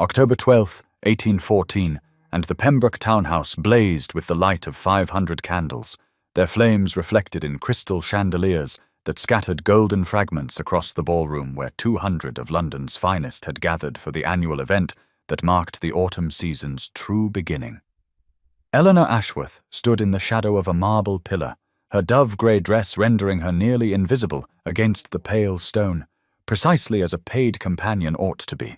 October 12th, 1814, and the Pembroke townhouse blazed with the light of 500 candles, their flames reflected in crystal chandeliers that scattered golden fragments across the ballroom where 200 of London's finest had gathered for the annual event that marked the autumn season's true beginning. Eleanor Ashworth stood in the shadow of a marble pillar, her dove-grey dress rendering her nearly invisible against the pale stone, precisely as a paid companion ought to be.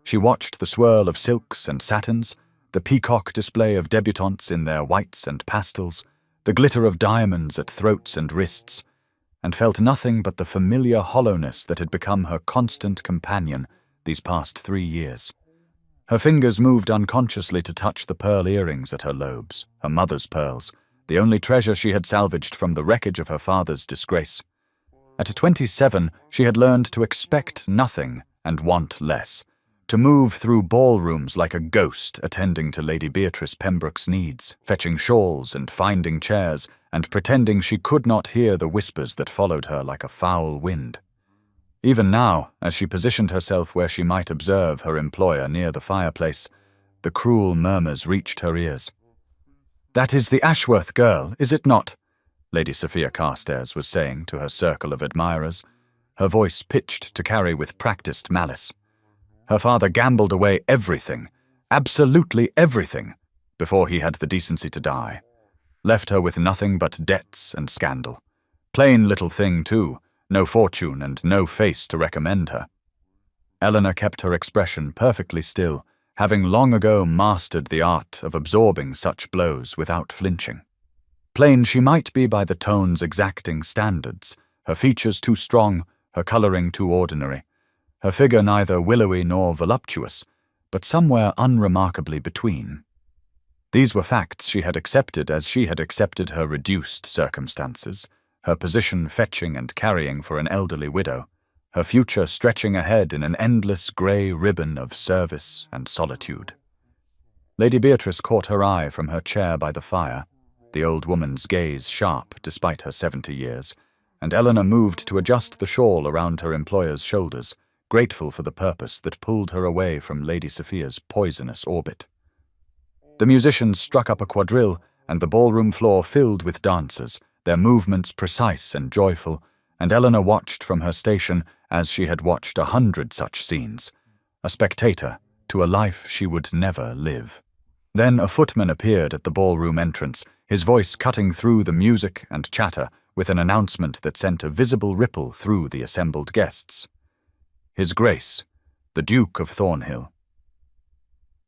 She watched the swirl of silks and satins, the peacock display of debutantes in their whites and pastels, the glitter of diamonds at throats and wrists, and felt nothing but the familiar hollowness that had become her constant companion these past 3 years. Her fingers moved unconsciously to touch the pearl earrings at her lobes, her mother's pearls, the only treasure she had salvaged from the wreckage of her father's disgrace. At 27, she had learned to expect nothing and want less, to move through ballrooms like a ghost attending to Lady Beatrice Pembroke's needs, fetching shawls and finding chairs, and pretending she could not hear the whispers that followed her like a foul wind. Even now, as she positioned herself where she might observe her employer near the fireplace, the cruel murmurs reached her ears. "That is the Ashworth girl, is it not?" Lady Sophia Carstairs was saying to her circle of admirers, her voice pitched to carry with practiced malice. Her father gambled away everything, absolutely everything, before he had the decency to die. Left her with nothing but debts and scandal. Plain little thing, too, no fortune and no face to recommend her. Eleanor kept her expression perfectly still, having long ago mastered the art of absorbing such blows without flinching. Plain she might be by the tone's exacting standards, her features too strong, her colouring too ordinary, her figure neither willowy nor voluptuous, but somewhere unremarkably between. These were facts she had accepted as she had accepted her reduced circumstances, her position fetching and carrying for an elderly widow, her future stretching ahead in an endless grey ribbon of service and solitude. Lady Beatrice caught her eye from her chair by the fire, the old woman's gaze sharp despite her 70 years, and Eleanor moved to adjust the shawl around her employer's shoulders, grateful for the purpose that pulled her away from Lady Sophia's poisonous orbit. The musicians struck up a quadrille, and the ballroom floor filled with dancers, their movements precise and joyful, and Eleanor watched from her station as she had watched 100 such scenes, a spectator to a life she would never live. Then a footman appeared at the ballroom entrance, his voice cutting through the music and chatter with an announcement that sent a visible ripple through the assembled guests. His Grace, the Duke of Thornhill.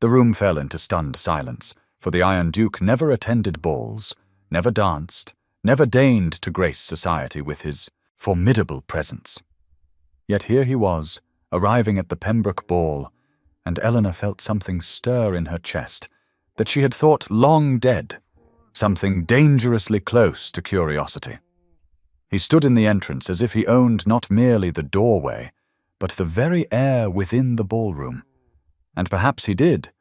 The room fell into stunned silence, for the Iron Duke never attended balls, never danced, never deigned to grace society with his formidable presence. Yet here he was, arriving at the Pembroke ball, and Eleanor felt something stir in her chest that she had thought long dead, something dangerously close to curiosity. He stood in the entrance as if he owned not merely the doorway, but the very air within the ballroom. And perhaps he did,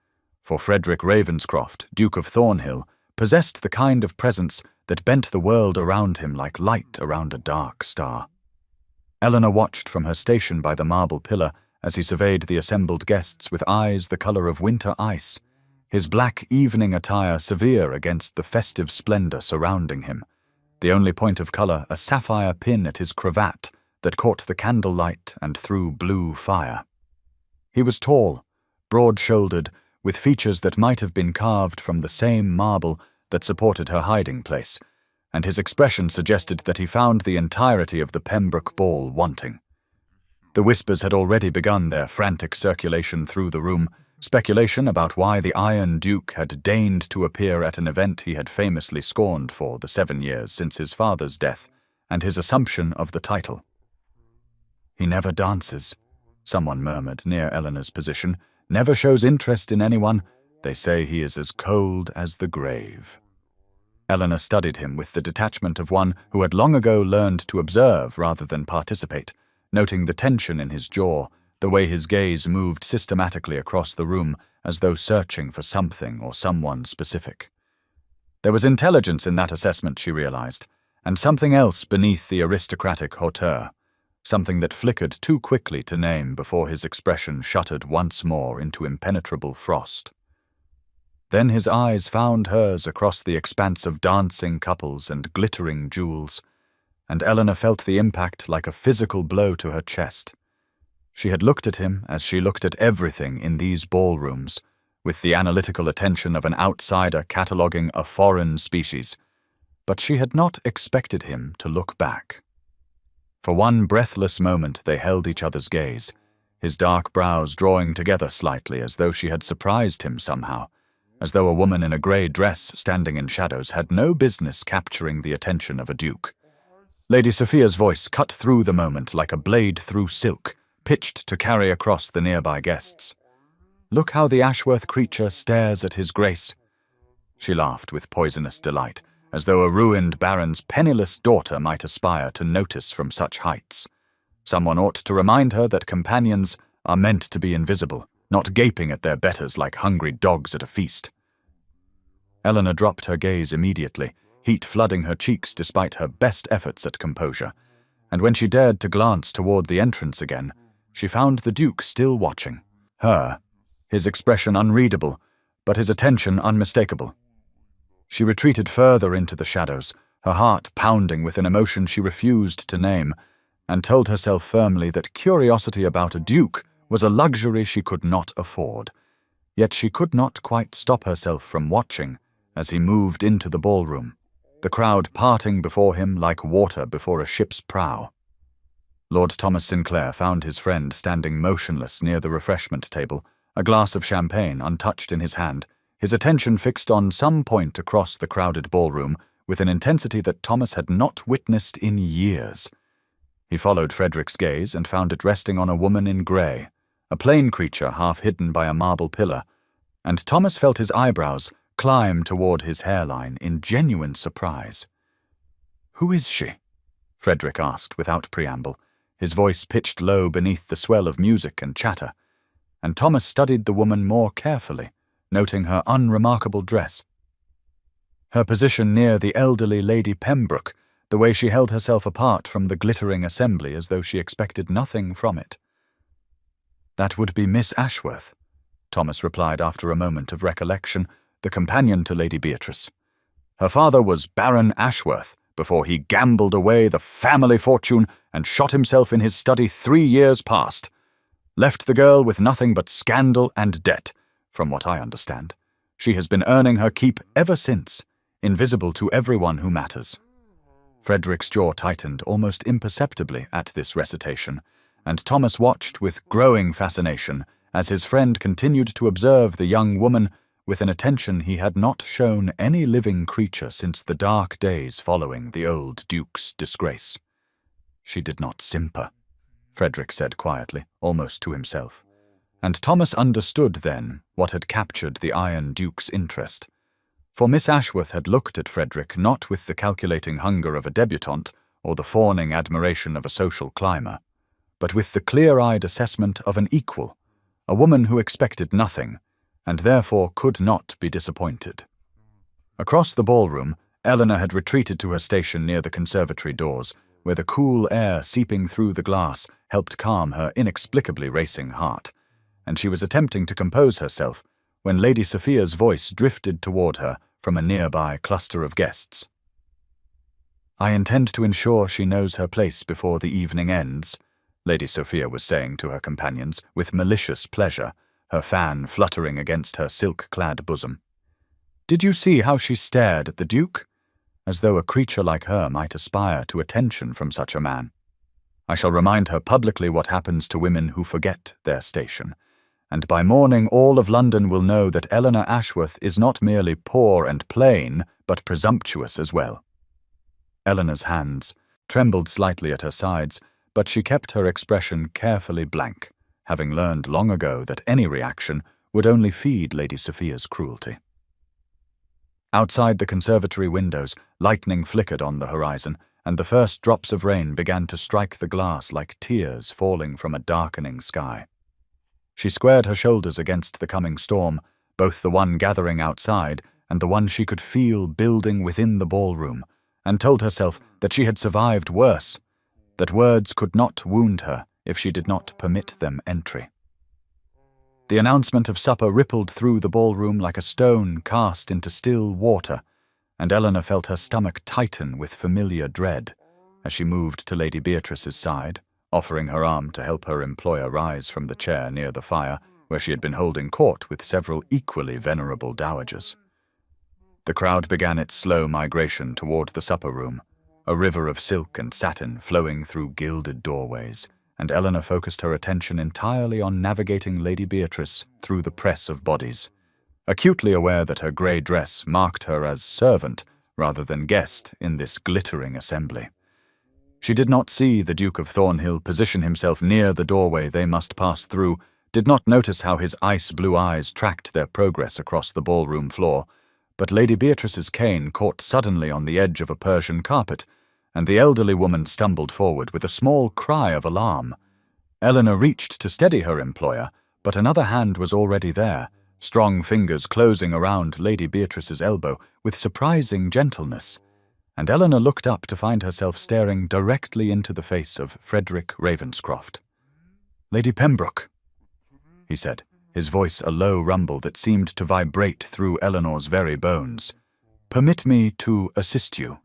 for Frederick Ravenscroft, Duke of Thornhill, possessed the kind of presence that bent the world around him like light around a dark star. Eleanor watched from her station by the marble pillar as he surveyed the assembled guests with eyes the colour of winter ice, his black evening attire severe against the festive splendour surrounding him, the only point of colour a sapphire pin at his cravat that caught the candlelight and threw blue fire. He was tall, broad-shouldered, with features that might have been carved from the same marble that supported her hiding place, and his expression suggested that he found the entirety of the Pembroke ball wanting. The whispers had already begun their frantic circulation through the room, speculation about why the Iron Duke had deigned to appear at an event he had famously scorned for the 7 years since his father's death, and his assumption of the title. "He never dances," someone murmured near Eleanor's position, "never shows interest in anyone. They say he is as cold as the grave." Eleanor studied him with the detachment of one who had long ago learned to observe rather than participate, noting the tension in his jaw, the way his gaze moved systematically across the room as though searching for something or someone specific. There was intelligence in that assessment, she realized, and something else beneath the aristocratic hauteur, something that flickered too quickly to name before his expression shuttered once more into impenetrable frost. Then his eyes found hers across the expanse of dancing couples and glittering jewels, and Eleanor felt the impact like a physical blow to her chest. She had looked at him as she looked at everything in these ballrooms, with the analytical attention of an outsider cataloguing a foreign species, but she had not expected him to look back. For one breathless moment they held each other's gaze, his dark brows drawing together slightly as though she had surprised him somehow, as though a woman in a grey dress standing in shadows had no business capturing the attention of a duke. Lady Sophia's voice cut through the moment like a blade through silk, pitched to carry across the nearby guests. "Look how the Ashworth creature stares at his grace." She laughed with poisonous delight, as though a ruined baron's penniless daughter might aspire to notice from such heights. Someone ought to remind her that companions are meant to be invisible, not gaping at their betters like hungry dogs at a feast. Eleanor dropped her gaze immediately, heat flooding her cheeks despite her best efforts at composure, and when she dared to glance toward the entrance again, she found the Duke still watching her, his expression unreadable, but his attention unmistakable. She retreated further into the shadows, her heart pounding with an emotion she refused to name, and told herself firmly that curiosity about a duke was a luxury she could not afford. Yet she could not quite stop herself from watching as he moved into the ballroom, the crowd parting before him like water before a ship's prow. Lord Thomas Sinclair found his friend standing motionless near the refreshment table, a glass of champagne untouched in his hand, his attention fixed on some point across the crowded ballroom with an intensity that Thomas had not witnessed in years. He followed Frederick's gaze and found it resting on a woman in grey, a plain creature half hidden by a marble pillar, and Thomas felt his eyebrows climb toward his hairline in genuine surprise. "Who is she?" Frederick asked without preamble, his voice pitched low beneath the swell of music and chatter, and Thomas studied the woman more carefully, noting her unremarkable dress. Her position near the elderly Lady Pembroke, the way she held herself apart from the glittering assembly as though she expected nothing from it. "That would be Miss Ashworth," Thomas replied after a moment of recollection, the companion to Lady Beatrice. "Her father was Baron Ashworth before he gambled away the family fortune and shot himself in his study 3 years past. Left the girl with nothing but scandal and debt, from what I understand. She has been earning her keep ever since, invisible to everyone who matters." Frederick's jaw tightened almost imperceptibly at this recitation, and Thomas watched with growing fascination as his friend continued to observe the young woman with an attention he had not shown any living creature since the dark days following the old Duke's disgrace. "She did not simper," Frederick said quietly, almost to himself. And Thomas understood then what had captured the Iron Duke's interest. For Miss Ashworth had looked at Frederick not with the calculating hunger of a debutante or the fawning admiration of a social climber, but with the clear-eyed assessment of an equal, a woman who expected nothing, and therefore could not be disappointed. Across the ballroom, Eleanor had retreated to her station near the conservatory doors, where the cool air seeping through the glass helped calm her inexplicably racing heart, and she was attempting to compose herself when Lady Sophia's voice drifted toward her from a nearby cluster of guests. "I intend to ensure she knows her place before the evening ends," Lady Sophia was saying to her companions with malicious pleasure, her fan fluttering against her silk-clad bosom. "Did you see how she stared at the Duke? As though a creature like her might aspire to attention from such a man. I shall remind her publicly what happens to women who forget their station, and by morning all of London will know that Eleanor Ashworth is not merely poor and plain, but presumptuous as well." Eleanor's hands trembled slightly at her sides, but she kept her expression carefully blank, having learned long ago that any reaction would only feed Lady Sophia's cruelty. Outside the conservatory windows, lightning flickered on the horizon, and the first drops of rain began to strike the glass like tears falling from a darkening sky. She squared her shoulders against the coming storm, both the one gathering outside and the one she could feel building within the ballroom, and told herself that she had survived worse. that words could not wound her if she did not permit them entry. The announcement of supper rippled through the ballroom like a stone cast into still water, and Eleanor felt her stomach tighten with familiar dread as she moved to Lady Beatrice's side, offering her arm to help her employer rise from the chair near the fire where she had been holding court with several equally venerable dowagers. The crowd began its slow migration toward the supper room, a river of silk and satin flowing through gilded doorways, and Eleanor focused her attention entirely on navigating Lady Beatrice through the press of bodies, acutely aware that her grey dress marked her as servant rather than guest in this glittering assembly. She did not see the Duke of Thornhill position himself near the doorway they must pass through, did not notice how his ice-blue eyes tracked their progress across the ballroom floor, but Lady Beatrice's cane caught suddenly on the edge of a Persian carpet, and the elderly woman stumbled forward with a small cry of alarm. Eleanor reached to steady her employer, but another hand was already there, strong fingers closing around Lady Beatrice's elbow with surprising gentleness, and Eleanor looked up to find herself staring directly into the face of Frederick Ravenscroft. "Lady Pembroke," he said, his voice a low rumble that seemed to vibrate through Eleanor's very bones. "Permit me to assist you."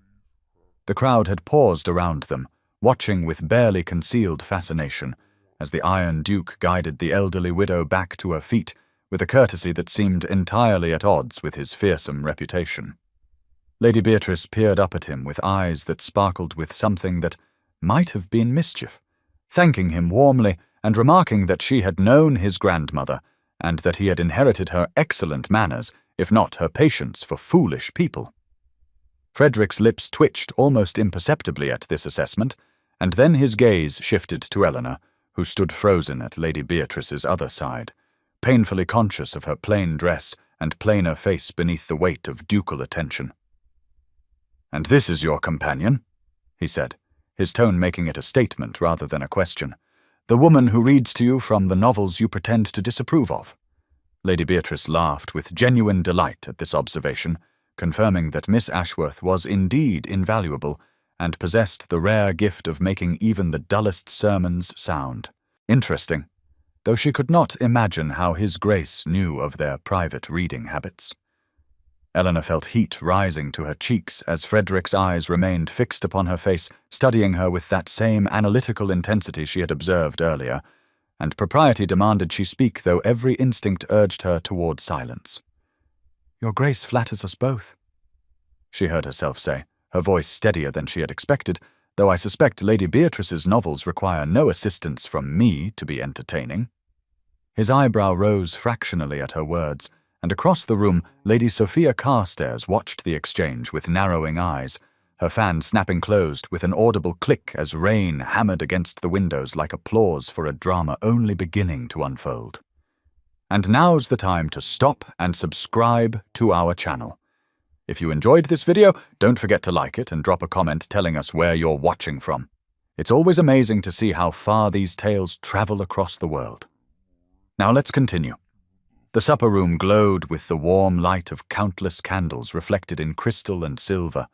The crowd had paused around them, watching with barely concealed fascination, as the Iron Duke guided the elderly widow back to her feet with a courtesy that seemed entirely at odds with his fearsome reputation. Lady Beatrice peered up at him with eyes that sparkled with something that might have been mischief, thanking him warmly and remarking that she had known his grandmother and that he had inherited her excellent manners, if not her patience for foolish people. Frederick's lips twitched almost imperceptibly at this assessment, and then his gaze shifted to Eleanor, who stood frozen at Lady Beatrice's other side, painfully conscious of her plain dress and plainer face beneath the weight of ducal attention. "And this is your companion?" he said, his tone making it a statement rather than a question. "The woman who reads to you from the novels you pretend to disapprove of?" Lady Beatrice laughed with genuine delight at this observation, confirming that Miss Ashworth was indeed invaluable and possessed the rare gift of making even the dullest sermons sound interesting, though she could not imagine how His Grace knew of their private reading habits. Eleanor felt heat rising to her cheeks as Frederick's eyes remained fixed upon her face, studying her with that same analytical intensity she had observed earlier, and propriety demanded she speak, though every instinct urged her toward silence. "Your Grace flatters us both," she heard herself say, her voice steadier than she had expected, though I suspect Lady Beatrice's novels require no assistance from me to be entertaining. His eyebrow rose fractionally at her words, and across the room Lady Sophia Carstairs watched the exchange with narrowing eyes, her fan snapping closed with an audible click as rain hammered against the windows like applause for a drama only beginning to unfold. And now's the time to stop and subscribe to our channel. If you enjoyed this video, don't forget to like it and drop a comment telling us where you're watching from. It's always amazing to see how far these tales travel across the world. Now let's continue. The supper room glowed with the warm light of countless candles reflected in crystal and silver,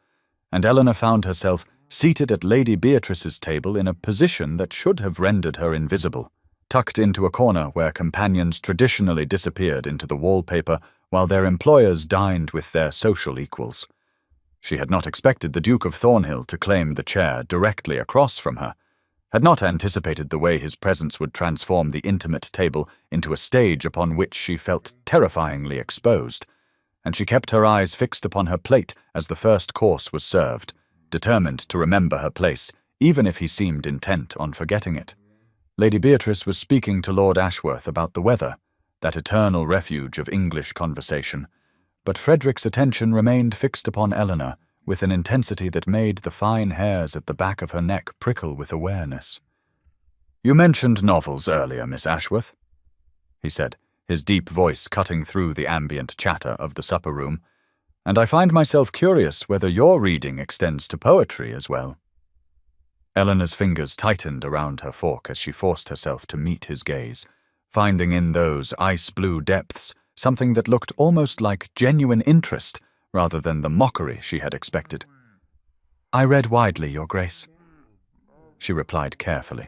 and Eleanor found herself seated at Lady Beatrice's table in a position that should have rendered her invisible, tucked into a corner where companions traditionally disappeared into the wallpaper while their employers dined with their social equals. She had not expected the Duke of Thornhill to claim the chair directly across from her, had not anticipated the way his presence would transform the intimate table into a stage upon which she felt terrifyingly exposed, and she kept her eyes fixed upon her plate as the first course was served, determined to remember her place, even if he seemed intent on forgetting it. Lady Beatrice was speaking to Lord Ashworth about the weather, that eternal refuge of English conversation, but Frederick's attention remained fixed upon Eleanor, with an intensity that made the fine hairs at the back of her neck prickle with awareness. "You mentioned novels earlier, Miss Ashworth," he said, his deep voice cutting through the ambient chatter of the supper room, "and I find myself curious whether your reading extends to poetry as well." Eleanor's fingers tightened around her fork as she forced herself to meet his gaze, finding in those ice-blue depths something that looked almost like genuine interest rather than the mockery she had expected. "I read widely, Your Grace." she replied carefully.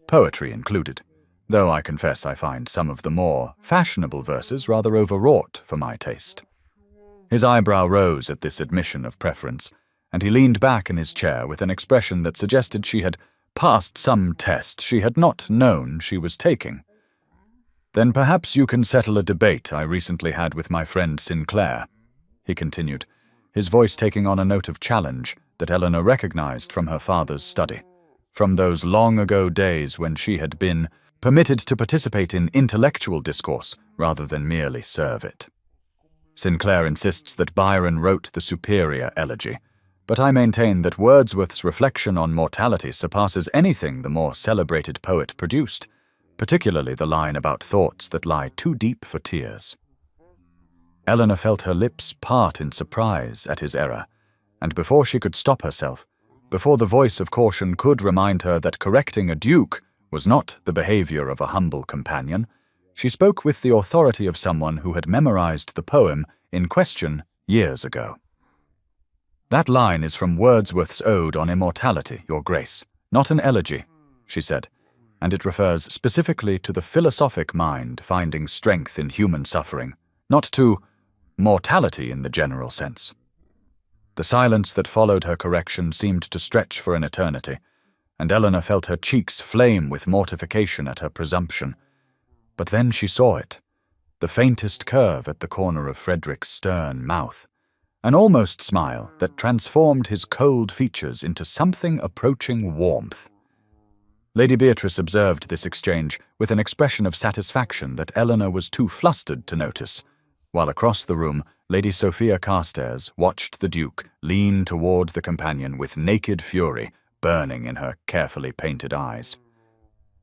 Poetry included, though I confess I find some of the more fashionable verses rather overwrought for my taste. His eyebrow rose at this admission of preference, and he leaned back in his chair with an expression that suggested she had passed some test she had not known she was taking. Then perhaps you can settle a debate I recently had with my friend Sinclair, he continued, his voice taking on a note of challenge that Eleanor recognized from her father's study, from those long-ago days when she had been permitted to participate in intellectual discourse rather than merely serve it. Sinclair insists that Byron wrote the superior elegy, but I maintain that Wordsworth's reflection on mortality surpasses anything the more celebrated poet produced, particularly the line about thoughts that lie too deep for tears. Eleanor felt her lips part in surprise at his error, and before she could stop herself, before the voice of caution could remind her that correcting a duke was not the behavior of a humble companion, she spoke with the authority of someone who had memorized the poem in question years ago. That line is from Wordsworth's Ode on Immortality, Your Grace, not an elegy, she said, and it refers specifically to the philosophic mind finding strength in human suffering, not to mortality in the general sense. The silence that followed her correction seemed to stretch for an eternity, and Eleanor felt her cheeks flame with mortification at her presumption. But then she saw it, the faintest curve at the corner of Frederick's stern mouth, an almost smile that transformed his cold features into something approaching warmth. Lady Beatrice observed this exchange with an expression of satisfaction that Eleanor was too flustered to notice, while across the room Lady Sophia Carstairs watched the Duke lean toward the companion with naked fury burning in her carefully painted eyes.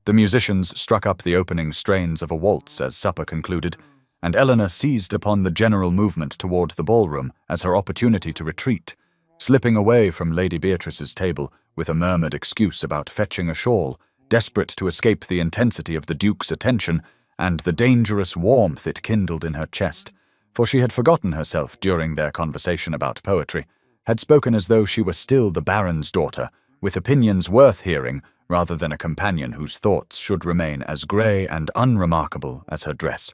The musicians struck up the opening strains of a waltz as supper concluded, and Eleanor seized upon the general movement toward the ballroom as her opportunity to retreat, slipping away from Lady Beatrice's table with a murmured excuse about fetching a shawl, desperate to escape the intensity of the Duke's attention and the dangerous warmth it kindled in her chest, for she had forgotten herself during their conversation about poetry, had spoken as though she were still the Baron's daughter, with opinions worth hearing rather than a companion whose thoughts should remain as grey and unremarkable as her dress.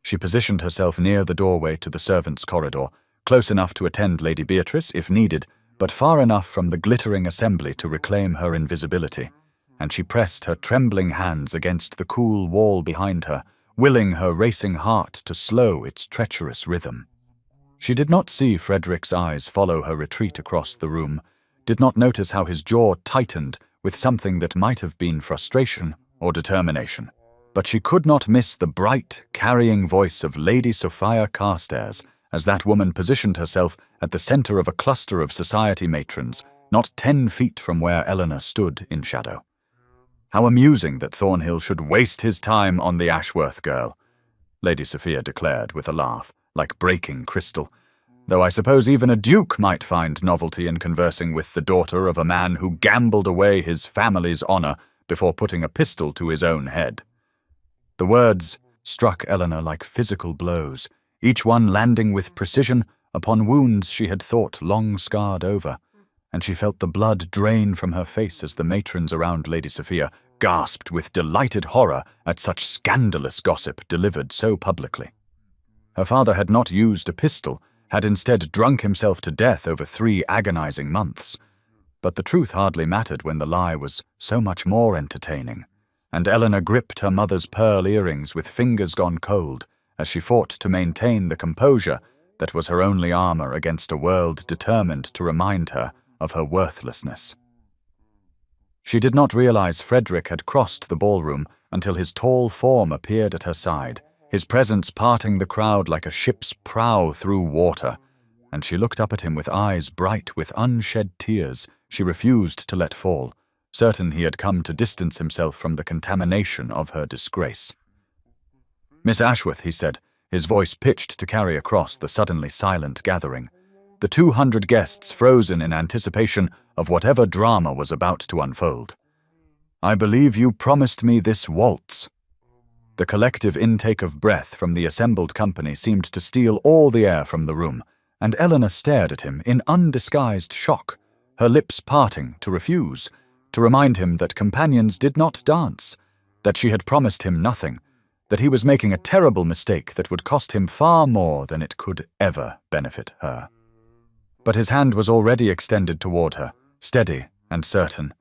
She positioned herself near the doorway to the servants' corridor, close enough to attend Lady Beatrice if needed, but far enough from the glittering assembly to reclaim her invisibility, and she pressed her trembling hands against the cool wall behind her, willing her racing heart to slow its treacherous rhythm. She did not see Frederick's eyes follow her retreat across the room, did not notice how his jaw tightened with something that might have been frustration or determination, but she could not miss the bright, carrying voice of Lady Sophia Carstairs as that woman positioned herself at the center of a cluster of society matrons, not 10 feet from where Eleanor stood in shadow. How amusing that Thornhill should waste his time on the Ashworth girl, Lady Sophia declared with a laugh, like breaking crystal, though I suppose even a duke might find novelty in conversing with the daughter of a man who gambled away his family's honor before putting a pistol to his own head. The words struck Eleanor like physical blows, each one landing with precision upon wounds she had thought long scarred over, and she felt the blood drain from her face as the matrons around Lady Sophia gasped with delighted horror at such scandalous gossip delivered so publicly. Her father had not used a pistol, had instead drunk himself to death over 3 agonizing months, but the truth hardly mattered when the lie was so much more entertaining, and Eleanor gripped her mother's pearl earrings with fingers gone cold as she fought to maintain the composure that was her only armor against a world determined to remind her of her worthlessness. She did not realize Frederick had crossed the ballroom until his tall form appeared at her side, his presence parting the crowd like a ship's prow through water, and she looked up at him with eyes bright with unshed tears she refused to let fall, certain he had come to distance himself from the contamination of her disgrace. "Miss Ashworth," he said, his voice pitched to carry across the suddenly silent gathering, the 200 guests frozen in anticipation of whatever drama was about to unfold. "I believe you promised me this waltz." The collective intake of breath from the assembled company seemed to steal all the air from the room, and Eleanor stared at him in undisguised shock, her lips parting to refuse, to remind him that companions did not dance, that she had promised him nothing, that he was making a terrible mistake that would cost him far more than it could ever benefit her. But his hand was already extended toward her, steady and certain,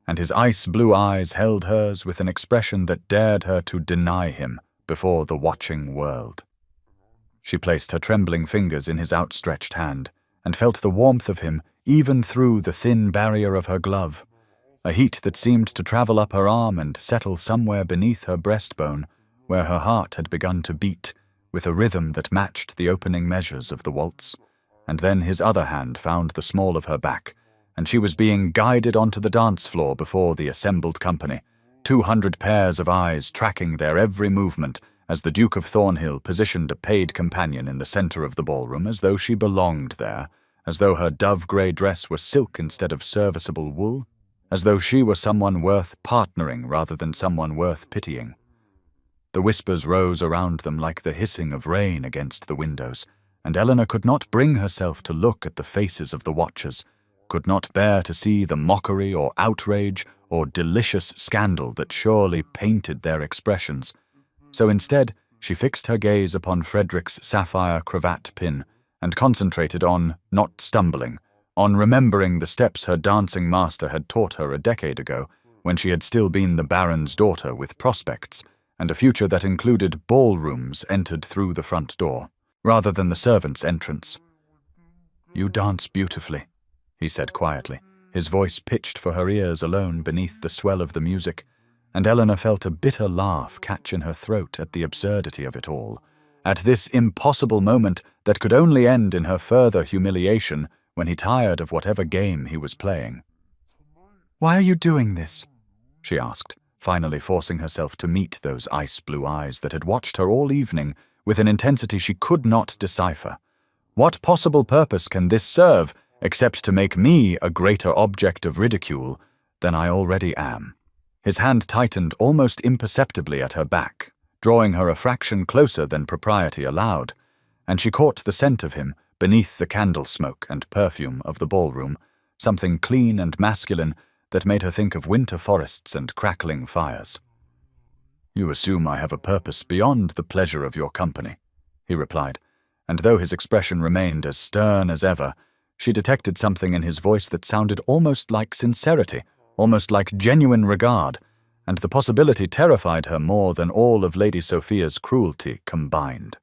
and his ice-blue eyes held hers with an expression that dared her to deny him before the watching world. She placed her trembling fingers in his outstretched hand and felt the warmth of him even through the thin barrier of her glove, a heat that seemed to travel up her arm and settle somewhere beneath her breastbone, where her heart had begun to beat with a rhythm that matched the opening measures of the waltz. And then his other hand found the small of her back, and she was being guided onto the dance floor before the assembled company, 200 pairs of eyes tracking their every movement as the Duke of Thornhill positioned a paid companion in the center of the ballroom as though she belonged there, as though her dove-grey dress were silk instead of serviceable wool, as though she were someone worth partnering rather than someone worth pitying. The whispers rose around them like the hissing of rain against the windows, and Eleanor could not bring herself to look at the faces of the watchers, could not bear to see the mockery or outrage or delicious scandal that surely painted their expressions. So instead, she fixed her gaze upon Frederick's sapphire cravat pin and concentrated on not stumbling, on remembering the steps her dancing master had taught her a decade ago, when she had still been the Baron's daughter with prospects, and a future that included ballrooms entered through the front door, rather than the servants' entrance. "You dance beautifully," he said quietly, his voice pitched for her ears alone beneath the swell of the music, and Eleanor felt a bitter laugh catch in her throat at the absurdity of it all, at this impossible moment that could only end in her further humiliation when he tired of whatever game he was playing. "Why are you doing this?" she asked, finally forcing herself to meet those ice-blue eyes that had watched her all evening with an intensity she could not decipher. "What possible purpose can this serve except to make me a greater object of ridicule than I already am?" His hand tightened almost imperceptibly at her back, drawing her a fraction closer than propriety allowed, and she caught the scent of him beneath the candle smoke and perfume of the ballroom, something clean and masculine that made her think of winter forests and crackling fires. "You assume I have a purpose beyond the pleasure of your company," he replied, and though his expression remained as stern as ever, she detected something in his voice that sounded almost like sincerity, almost like genuine regard, and the possibility terrified her more than all of Lady Sophia's cruelty combined.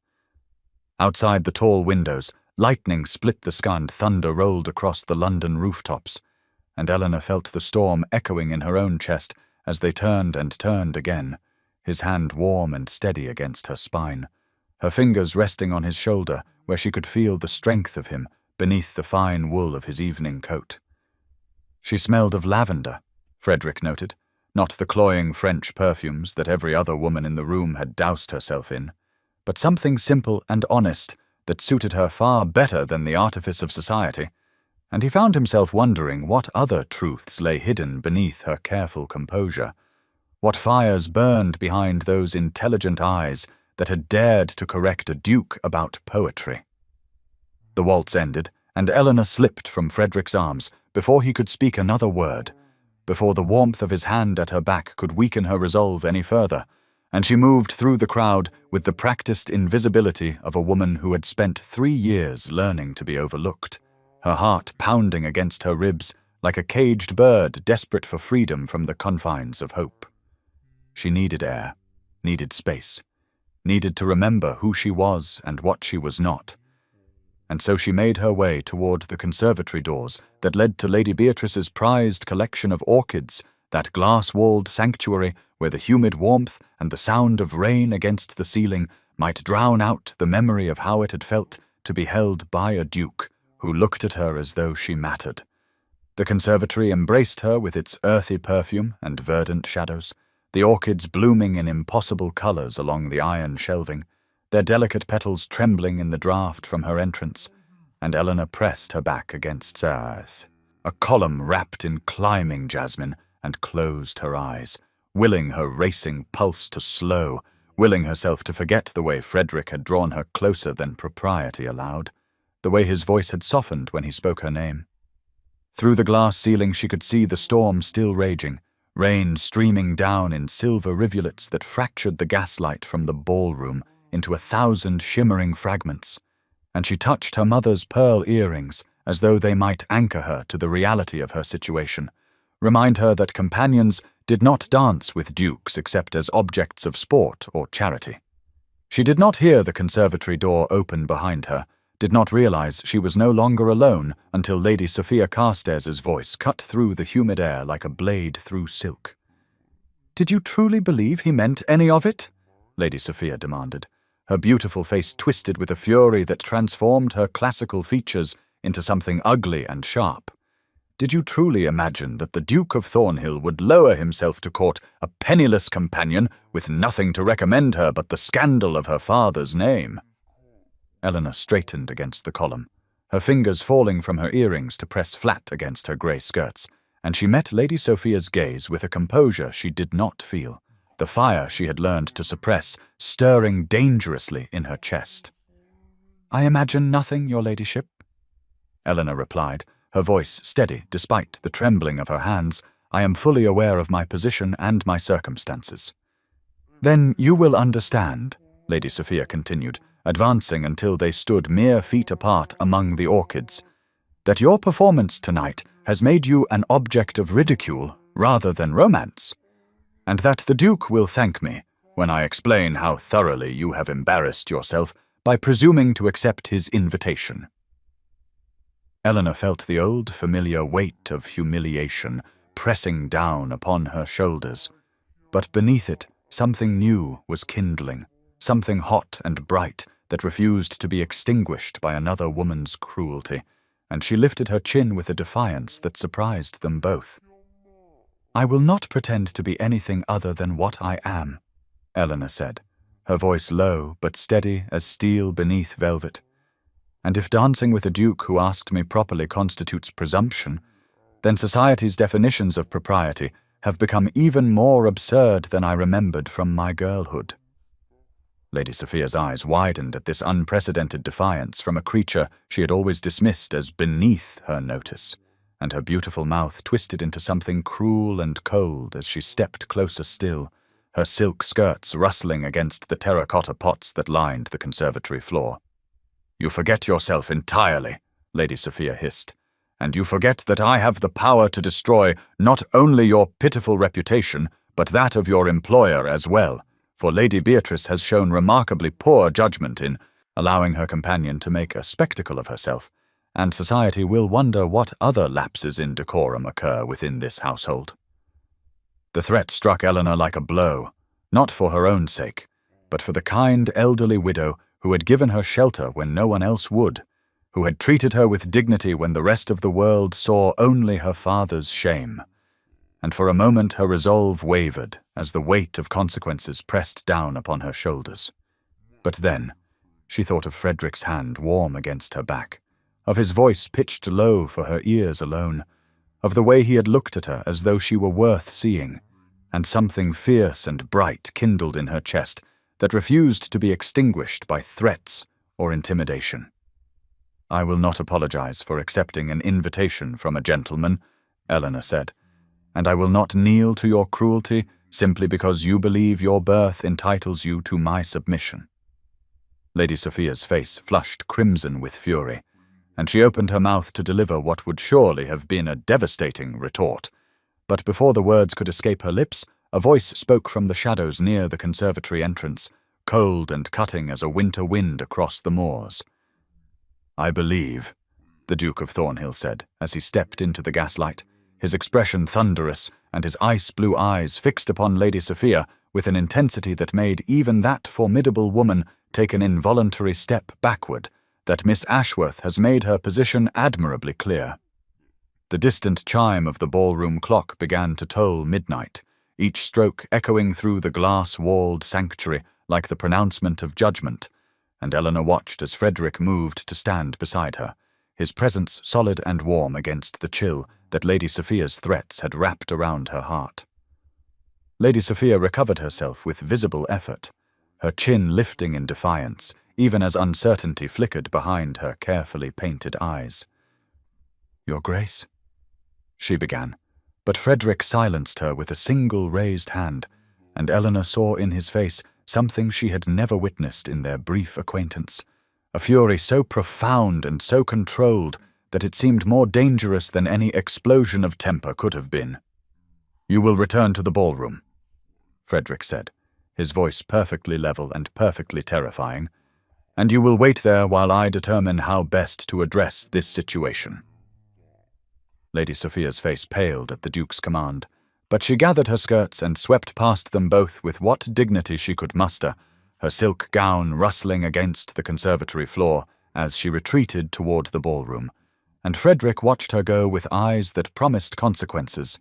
Outside the tall windows, lightning split the sky and thunder rolled across the London rooftops, and Eleanor felt the storm echoing in her own chest as they turned and turned again, his hand warm and steady against her spine, her fingers resting on his shoulder where she could feel the strength of him beneath the fine wool of his evening coat. She smelled of lavender, Frederick noted, not the cloying French perfumes that every other woman in the room had doused herself in, but something simple and honest that suited her far better than the artifice of society, and he found himself wondering what other truths lay hidden beneath her careful composure, what fires burned behind those intelligent eyes that had dared to correct a duke about poetry. The waltz ended, and Eleanor slipped from Frederick's arms before he could speak another word, before the warmth of his hand at her back could weaken her resolve any further, and she moved through the crowd with the practiced invisibility of a woman who had spent 3 years learning to be overlooked, her heart pounding against her ribs like a caged bird desperate for freedom from the confines of hope. She needed air, needed space, needed to remember who she was and what she was not, and so she made her way toward the conservatory doors that led to Lady Beatrice's prized collection of orchids, that glass-walled sanctuary where the humid warmth and the sound of rain against the ceiling might drown out the memory of how it had felt to be held by a duke who looked at her as though she mattered. The conservatory embraced her with its earthy perfume and verdant shadows, the orchids blooming in impossible colors along the iron shelving, their delicate petals trembling in the draught from her entrance, and Eleanor pressed her back against hers, a column wrapped in climbing jasmine, and closed her eyes, willing her racing pulse to slow, willing herself to forget the way Frederick had drawn her closer than propriety allowed, the way his voice had softened when he spoke her name. Through the glass ceiling she could see the storm still raging, rain streaming down in silver rivulets that fractured the gaslight from the ballroom into 1,000 shimmering fragments, and she touched her mother's pearl earrings as though they might anchor her to the reality of her situation, remind her that companions did not dance with dukes except as objects of sport or charity. She did not hear the conservatory door open behind her, did not realize she was no longer alone until Lady Sophia Carstairs' voice cut through the humid air like a blade through silk. "Did you truly believe he meant any of it?" Lady Sophia demanded, her beautiful face twisted with a fury that transformed her classical features into something ugly and sharp. "Did you truly imagine that the Duke of Thornhill would lower himself to court a penniless companion with nothing to recommend her but the scandal of her father's name?" Eleanor straightened against the column, her fingers falling from her earrings to press flat against her grey skirts, and she met Lady Sophia's gaze with a composure she did not feel, the fire she had learned to suppress stirring dangerously in her chest. "I imagine nothing, your ladyship," Eleanor replied, her voice steady despite the trembling of her hands. "I am fully aware of my position and my circumstances." "Then you will understand," Lady Sophia continued, advancing until they stood mere feet apart among the orchids, "that your performance tonight has made you an object of ridicule rather than romance, and that the Duke will thank me when I explain how thoroughly you have embarrassed yourself by presuming to accept his invitation." Eleanor felt the old familiar weight of humiliation pressing down upon her shoulders, but beneath it something new was kindling, something hot and bright that refused to be extinguished by another woman's cruelty, and she lifted her chin with a defiance that surprised them both. "I will not pretend to be anything other than what I am," Eleanor said, her voice low but steady as steel beneath velvet. "And if dancing with a duke who asked me properly constitutes presumption, then society's definitions of propriety have become even more absurd than I remembered from my girlhood." Lady Sophia's eyes widened at this unprecedented defiance from a creature she had always dismissed as beneath her notice, and her beautiful mouth twisted into something cruel and cold as she stepped closer still, her silk skirts rustling against the terracotta pots that lined the conservatory floor. "You forget yourself entirely," Lady Sophia hissed, "and you forget that I have the power to destroy not only your pitiful reputation, but that of your employer as well, for Lady Beatrice has shown remarkably poor judgment in allowing her companion to make a spectacle of herself, and society will wonder what other lapses in decorum occur within this household." The threat struck Eleanor like a blow, not for her own sake, but for the kind elderly widow who had given her shelter when no one else would, who had treated her with dignity when the rest of the world saw only her father's shame. And for a moment her resolve wavered as the weight of consequences pressed down upon her shoulders. But then she thought of Frederick's hand warm against her back, of his voice pitched low for her ears alone, of the way he had looked at her as though she were worth seeing, and something fierce and bright kindled in her chest that refused to be extinguished by threats or intimidation. "I will not apologize for accepting an invitation from a gentleman," Eleanor said, "and I will not kneel to your cruelty simply because you believe your birth entitles you to my submission." Lady Sophia's face flushed crimson with fury, and she opened her mouth to deliver what would surely have been a devastating retort. But before the words could escape her lips, a voice spoke from the shadows near the conservatory entrance, cold and cutting as a winter wind across the moors. "I believe," the Duke of Thornhill said as he stepped into the gaslight, his expression thunderous and his ice-blue eyes fixed upon Lady Sophia with an intensity that made even that formidable woman take an involuntary step backward, "that Miss Ashworth has made her position admirably clear." The distant chime of the ballroom clock began to toll midnight, each stroke echoing through the glass-walled sanctuary like the pronouncement of judgment, and Eleanor watched as Frederick moved to stand beside her, his presence solid and warm against the chill that Lady Sophia's threats had wrapped around her heart. Lady Sophia recovered herself with visible effort, her chin lifting in defiance, even as uncertainty flickered behind her carefully painted eyes. "Your Grace," she began, but Frederick silenced her with a single raised hand, and Eleanor saw in his face something she had never witnessed in their brief acquaintance, a fury so profound and so controlled that it seemed more dangerous than any explosion of temper could have been. "You will return to the ballroom," Frederick said, his voice perfectly level and perfectly terrifying, "and you will wait there while I determine how best to address this situation." Lady Sophia's face paled at the Duke's command, but she gathered her skirts and swept past them both with what dignity she could muster, her silk gown rustling against the conservatory floor as she retreated toward the ballroom, and Frederick watched her go with eyes that promised consequences,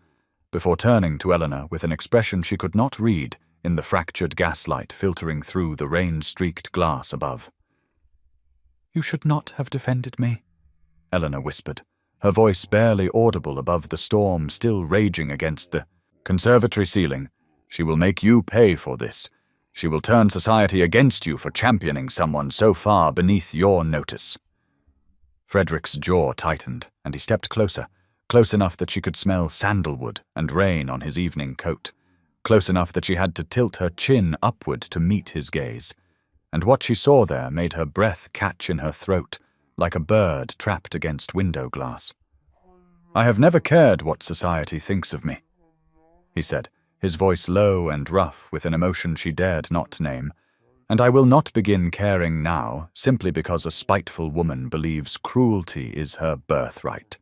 before turning to Eleanor with an expression she could not read in the fractured gaslight filtering through the rain-streaked glass above. "You should not have defended me," Eleanor whispered, her voice barely audible above the storm still raging against the conservatory ceiling. "She will make you pay for this. She will turn society against you for championing someone so far beneath your notice." Frederick's jaw tightened, and he stepped closer, close enough that she could smell sandalwood and rain on his evening coat, close enough that she had to tilt her chin upward to meet his gaze, and what she saw there made her breath catch in her throat, like a bird trapped against window glass. "I have never cared what society thinks of me," he said, his voice low and rough with an emotion she dared not name, "and I will not begin caring now simply because a spiteful woman believes cruelty is her birthright."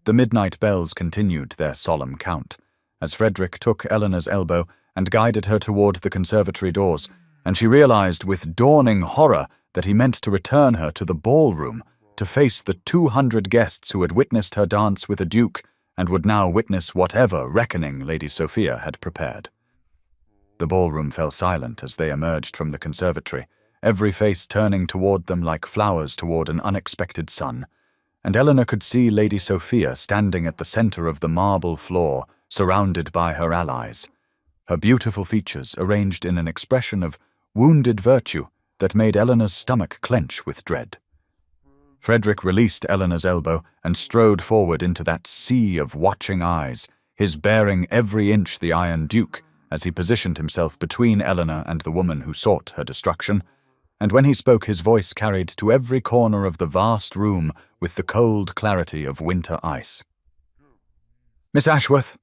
The midnight bells continued their solemn count, as Frederick took Eleanor's elbow and guided her toward the conservatory doors, and she realized with dawning horror that he meant to return her to the ballroom, to face the 200 guests who had witnessed her dance with a duke and would now witness whatever reckoning Lady Sophia had prepared. The ballroom fell silent as they emerged from the conservatory, every face turning toward them like flowers toward an unexpected sun, and Eleanor could see Lady Sophia standing at the center of the marble floor, surrounded by her allies, her beautiful features arranged in an expression of wounded virtue that made Eleanor's stomach clench with dread. Frederick released Eleanor's elbow and strode forward into that sea of watching eyes, his bearing every inch the Iron Duke, as he positioned himself between Eleanor and the woman who sought her destruction, and when he spoke his voice carried to every corner of the vast room with the cold clarity of winter ice. "Miss Ashworth,"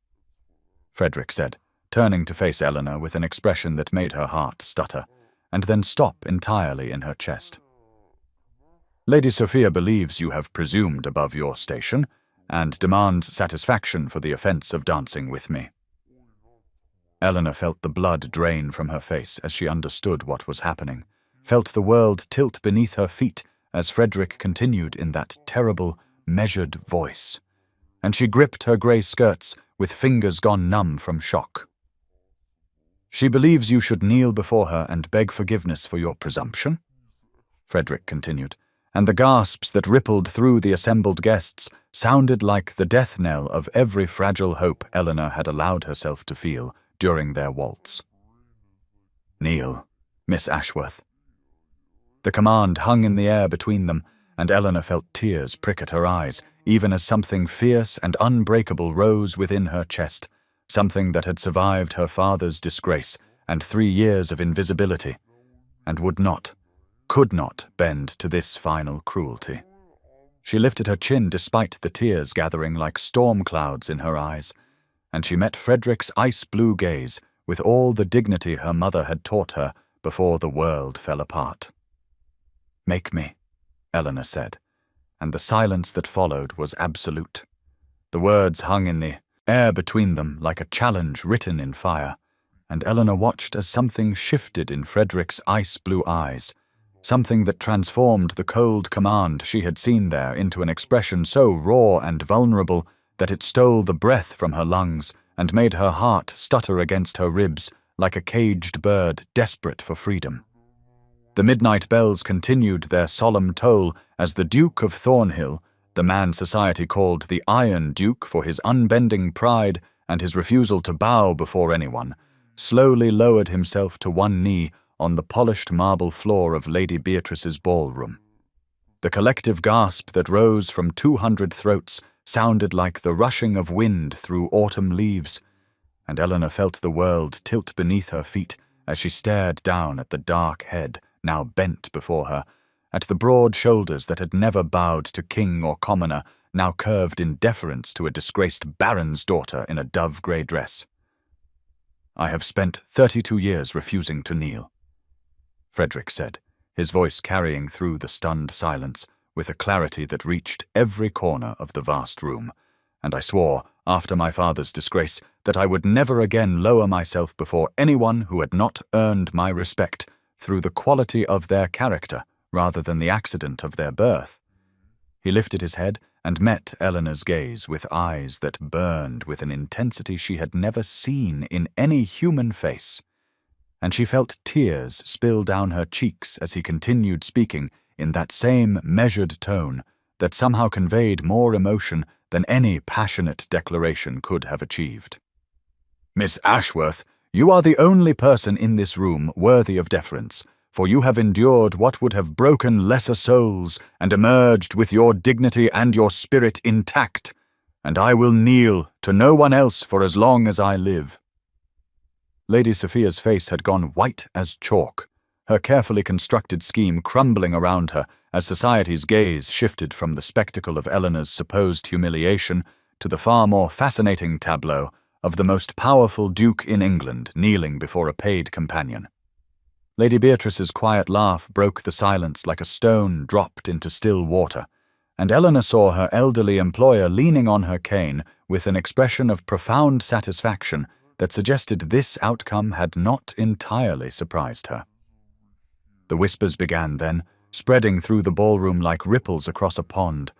Frederick said, turning to face Eleanor with an expression that made her heart stutter, and then stop entirely in her chest. "Lady Sophia believes you have presumed above your station, and demands satisfaction for the offense of dancing with me." Eleanor felt the blood drain from her face as she understood what was happening, felt the world tilt beneath her feet as Frederick continued in that terrible, measured voice, and she gripped her grey skirts with fingers gone numb from shock. "She believes you should kneel before her and beg forgiveness for your presumption?" Frederick continued, and the gasps that rippled through the assembled guests sounded like the death knell of every fragile hope Eleanor had allowed herself to feel during their waltz. "Kneel, Miss Ashworth." The command hung in the air between them, and Eleanor felt tears prick at her eyes, even as something fierce and unbreakable rose within her chest, something that had survived her father's disgrace and 3 years of invisibility, and could not bend to this final cruelty. She lifted her chin despite the tears gathering like storm clouds in her eyes, and she met Frederick's ice-blue gaze with all the dignity her mother had taught her before the world fell apart. "Make me," Eleanor said, and the silence that followed was absolute. The words hung in the air between them like a challenge written in fire, and Eleanor watched as something shifted in Frederick's ice-blue eyes, something that transformed the cold command she had seen there into an expression so raw and vulnerable that it stole the breath from her lungs and made her heart stutter against her ribs like a caged bird desperate for freedom. The midnight bells continued their solemn toll as the Duke of Thornhill, the man society called the Iron Duke for his unbending pride and his refusal to bow before anyone, slowly lowered himself to one knee on the polished marble floor of Lady Beatrice's ballroom. The collective gasp that rose from 200 throats sounded like the rushing of wind through autumn leaves, and Eleanor felt the world tilt beneath her feet as she stared down at the dark head now bent before her, at the broad shoulders that had never bowed to king or commoner, now curved in deference to a disgraced baron's daughter in a dove-grey dress. "I have spent 32 years refusing to kneel," Frederick said, his voice carrying through the stunned silence with a clarity that reached every corner of the vast room, "and I swore, after my father's disgrace, that I would never again lower myself before anyone who had not earned my respect through the quality of their character rather than the accident of their birth." He lifted his head and met Eleanor's gaze with eyes that burned with an intensity she had never seen in any human face, and she felt tears spill down her cheeks as he continued speaking in that same measured tone that somehow conveyed more emotion than any passionate declaration could have achieved. "Miss Ashworth, you are the only person in this room worthy of deference, for you have endured what would have broken lesser souls and emerged with your dignity and your spirit intact, and I will kneel to no one else for as long as I live." Lady Sophia's face had gone white as chalk, her carefully constructed scheme crumbling around her as society's gaze shifted from the spectacle of Eleanor's supposed humiliation to the far more fascinating tableau of the most powerful duke in England kneeling before a paid companion. Lady Beatrice's quiet laugh broke the silence like a stone dropped into still water, and Eleanor saw her elderly employer leaning on her cane with an expression of profound satisfaction that suggested this outcome had not entirely surprised her. The whispers began then, spreading through the ballroom like ripples across a pond,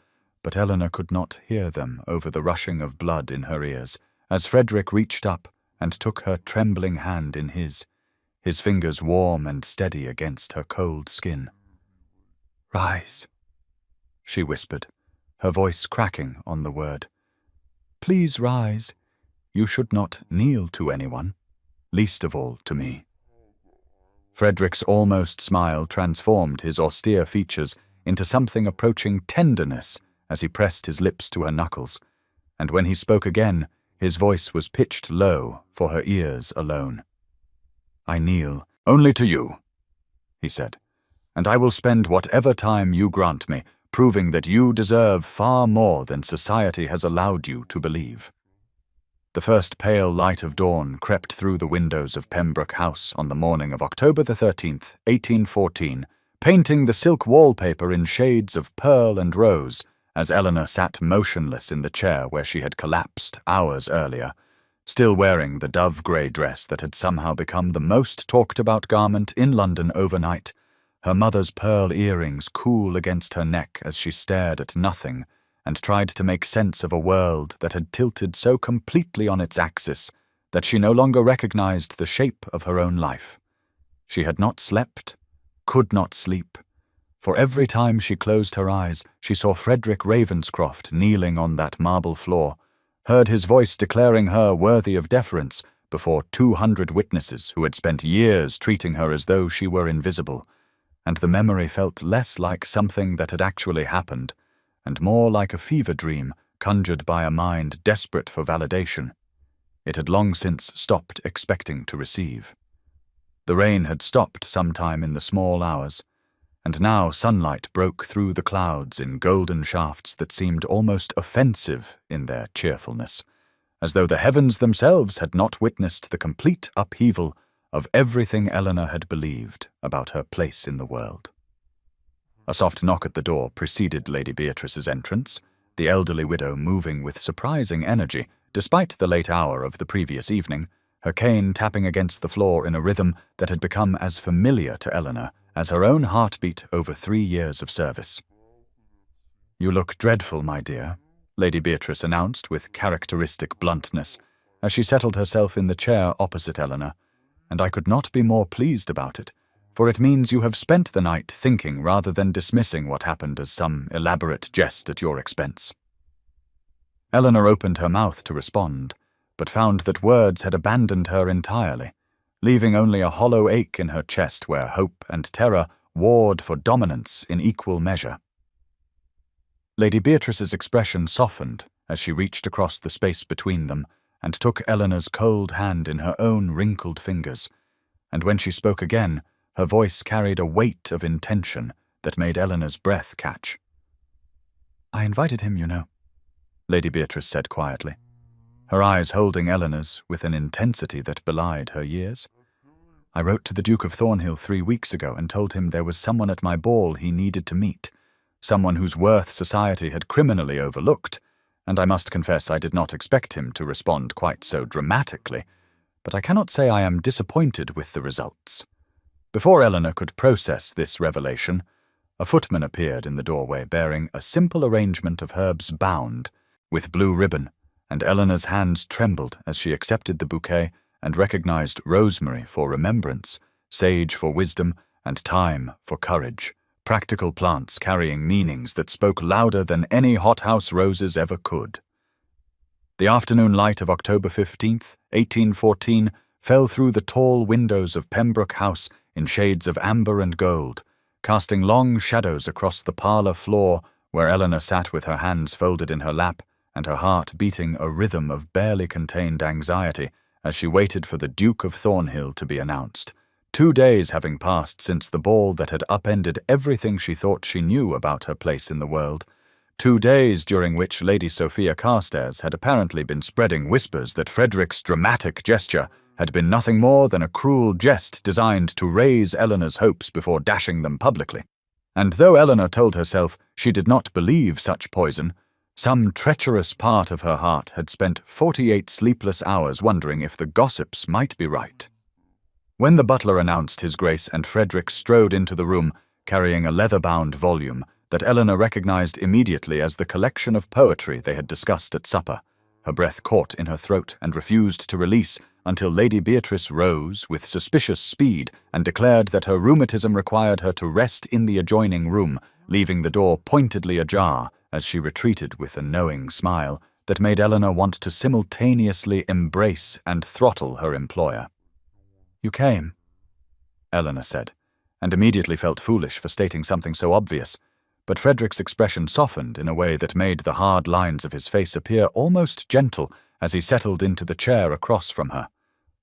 but Eleanor could not hear them over the rushing of blood in her ears, as Frederick reached up and took her trembling hand in his fingers warm and steady against her cold skin. "Rise," she whispered, her voice cracking on the word. "Please rise. You should not kneel to anyone, least of all to me." Frederick's almost smile transformed his austere features into something approaching tenderness as he pressed his lips to her knuckles, and when he spoke again, his voice was pitched low for her ears alone. "I kneel only to you," he said, "and I will spend whatever time you grant me proving that you deserve far more than society has allowed you to believe." The first pale light of dawn crept through the windows of Pembroke House on the morning of October the 13th, 1814, painting the silk wallpaper in shades of pearl and rose as Eleanor sat motionless in the chair where she had collapsed hours earlier, still wearing the dove-grey dress that had somehow become the most talked-about garment in London overnight, her mother's pearl earrings cool against her neck as she stared at nothing and tried to make sense of a world that had tilted so completely on its axis that she no longer recognized the shape of her own life. She had not slept, could not sleep, for every time she closed her eyes, she saw Frederick Ravenscroft kneeling on that marble floor, heard his voice declaring her worthy of deference before 200 witnesses who had spent years treating her as though she were invisible, and the memory felt less like something that had actually happened, and more like a fever dream conjured by a mind desperate for validation. It had long since stopped expecting to receive. The rain had stopped sometime in the small hours, and now sunlight broke through the clouds in golden shafts that seemed almost offensive in their cheerfulness, as though the heavens themselves had not witnessed the complete upheaval of everything Eleanor had believed about her place in the world. A soft knock at the door preceded Lady Beatrice's entrance, the elderly widow moving with surprising energy despite the late hour of the previous evening, her cane tapping against the floor in a rhythm that had become as familiar to Eleanor as her own heartbeat over 3 years of service. "You look dreadful, my dear," Lady Beatrice announced with characteristic bluntness, as she settled herself in the chair opposite Eleanor, "and I could not be more pleased about it, for it means you have spent the night thinking rather than dismissing what happened as some elaborate jest at your expense." Eleanor opened her mouth to respond, but found that words had abandoned her entirely, leaving only a hollow ache in her chest where hope and terror warred for dominance in equal measure. Lady Beatrice's expression softened as she reached across the space between them and took Eleanor's cold hand in her own wrinkled fingers, and when she spoke again, her voice carried a weight of intention that made Eleanor's breath catch. "I invited him, you know," Lady Beatrice said quietly, her eyes holding Eleanor's with an intensity that belied her years. "I wrote to the Duke of Thornhill 3 weeks ago and told him there was someone at my ball he needed to meet, someone whose worth society had criminally overlooked, and I must confess I did not expect him to respond quite so dramatically, but I cannot say I am disappointed with the results." Before Eleanor could process this revelation, a footman appeared in the doorway bearing a simple arrangement of herbs bound with blue ribbon, and Eleanor's hands trembled as she accepted the bouquet and recognized rosemary for remembrance, sage for wisdom, and thyme for courage, practical plants carrying meanings that spoke louder than any hothouse roses ever could. The afternoon light of October 15th, 1814, fell through the tall windows of Pembroke House in shades of amber and gold, casting long shadows across the parlour floor where Eleanor sat with her hands folded in her lap and her heart beating a rhythm of barely contained anxiety as she waited for the Duke of Thornhill to be announced, 2 days having passed since the ball that had upended everything she thought she knew about her place in the world, 2 days during which Lady Sophia Carstairs had apparently been spreading whispers that Frederick's dramatic gesture had been nothing more than a cruel jest designed to raise Eleanor's hopes before dashing them publicly. And though Eleanor told herself she did not believe such poison, some treacherous part of her heart had spent 48 sleepless hours wondering if the gossips might be right. When the butler announced his grace and Frederick strode into the room carrying a leather-bound volume that Eleanor recognized immediately as the collection of poetry they had discussed at supper, her breath caught in her throat and refused to release until Lady Beatrice rose with suspicious speed and declared that her rheumatism required her to rest in the adjoining room, leaving the door pointedly ajar as she retreated with a knowing smile that made Eleanor want to simultaneously embrace and throttle her employer. "You came," Eleanor said, and immediately felt foolish for stating something so obvious, but Frederick's expression softened in a way that made the hard lines of his face appear almost gentle as he settled into the chair across from her,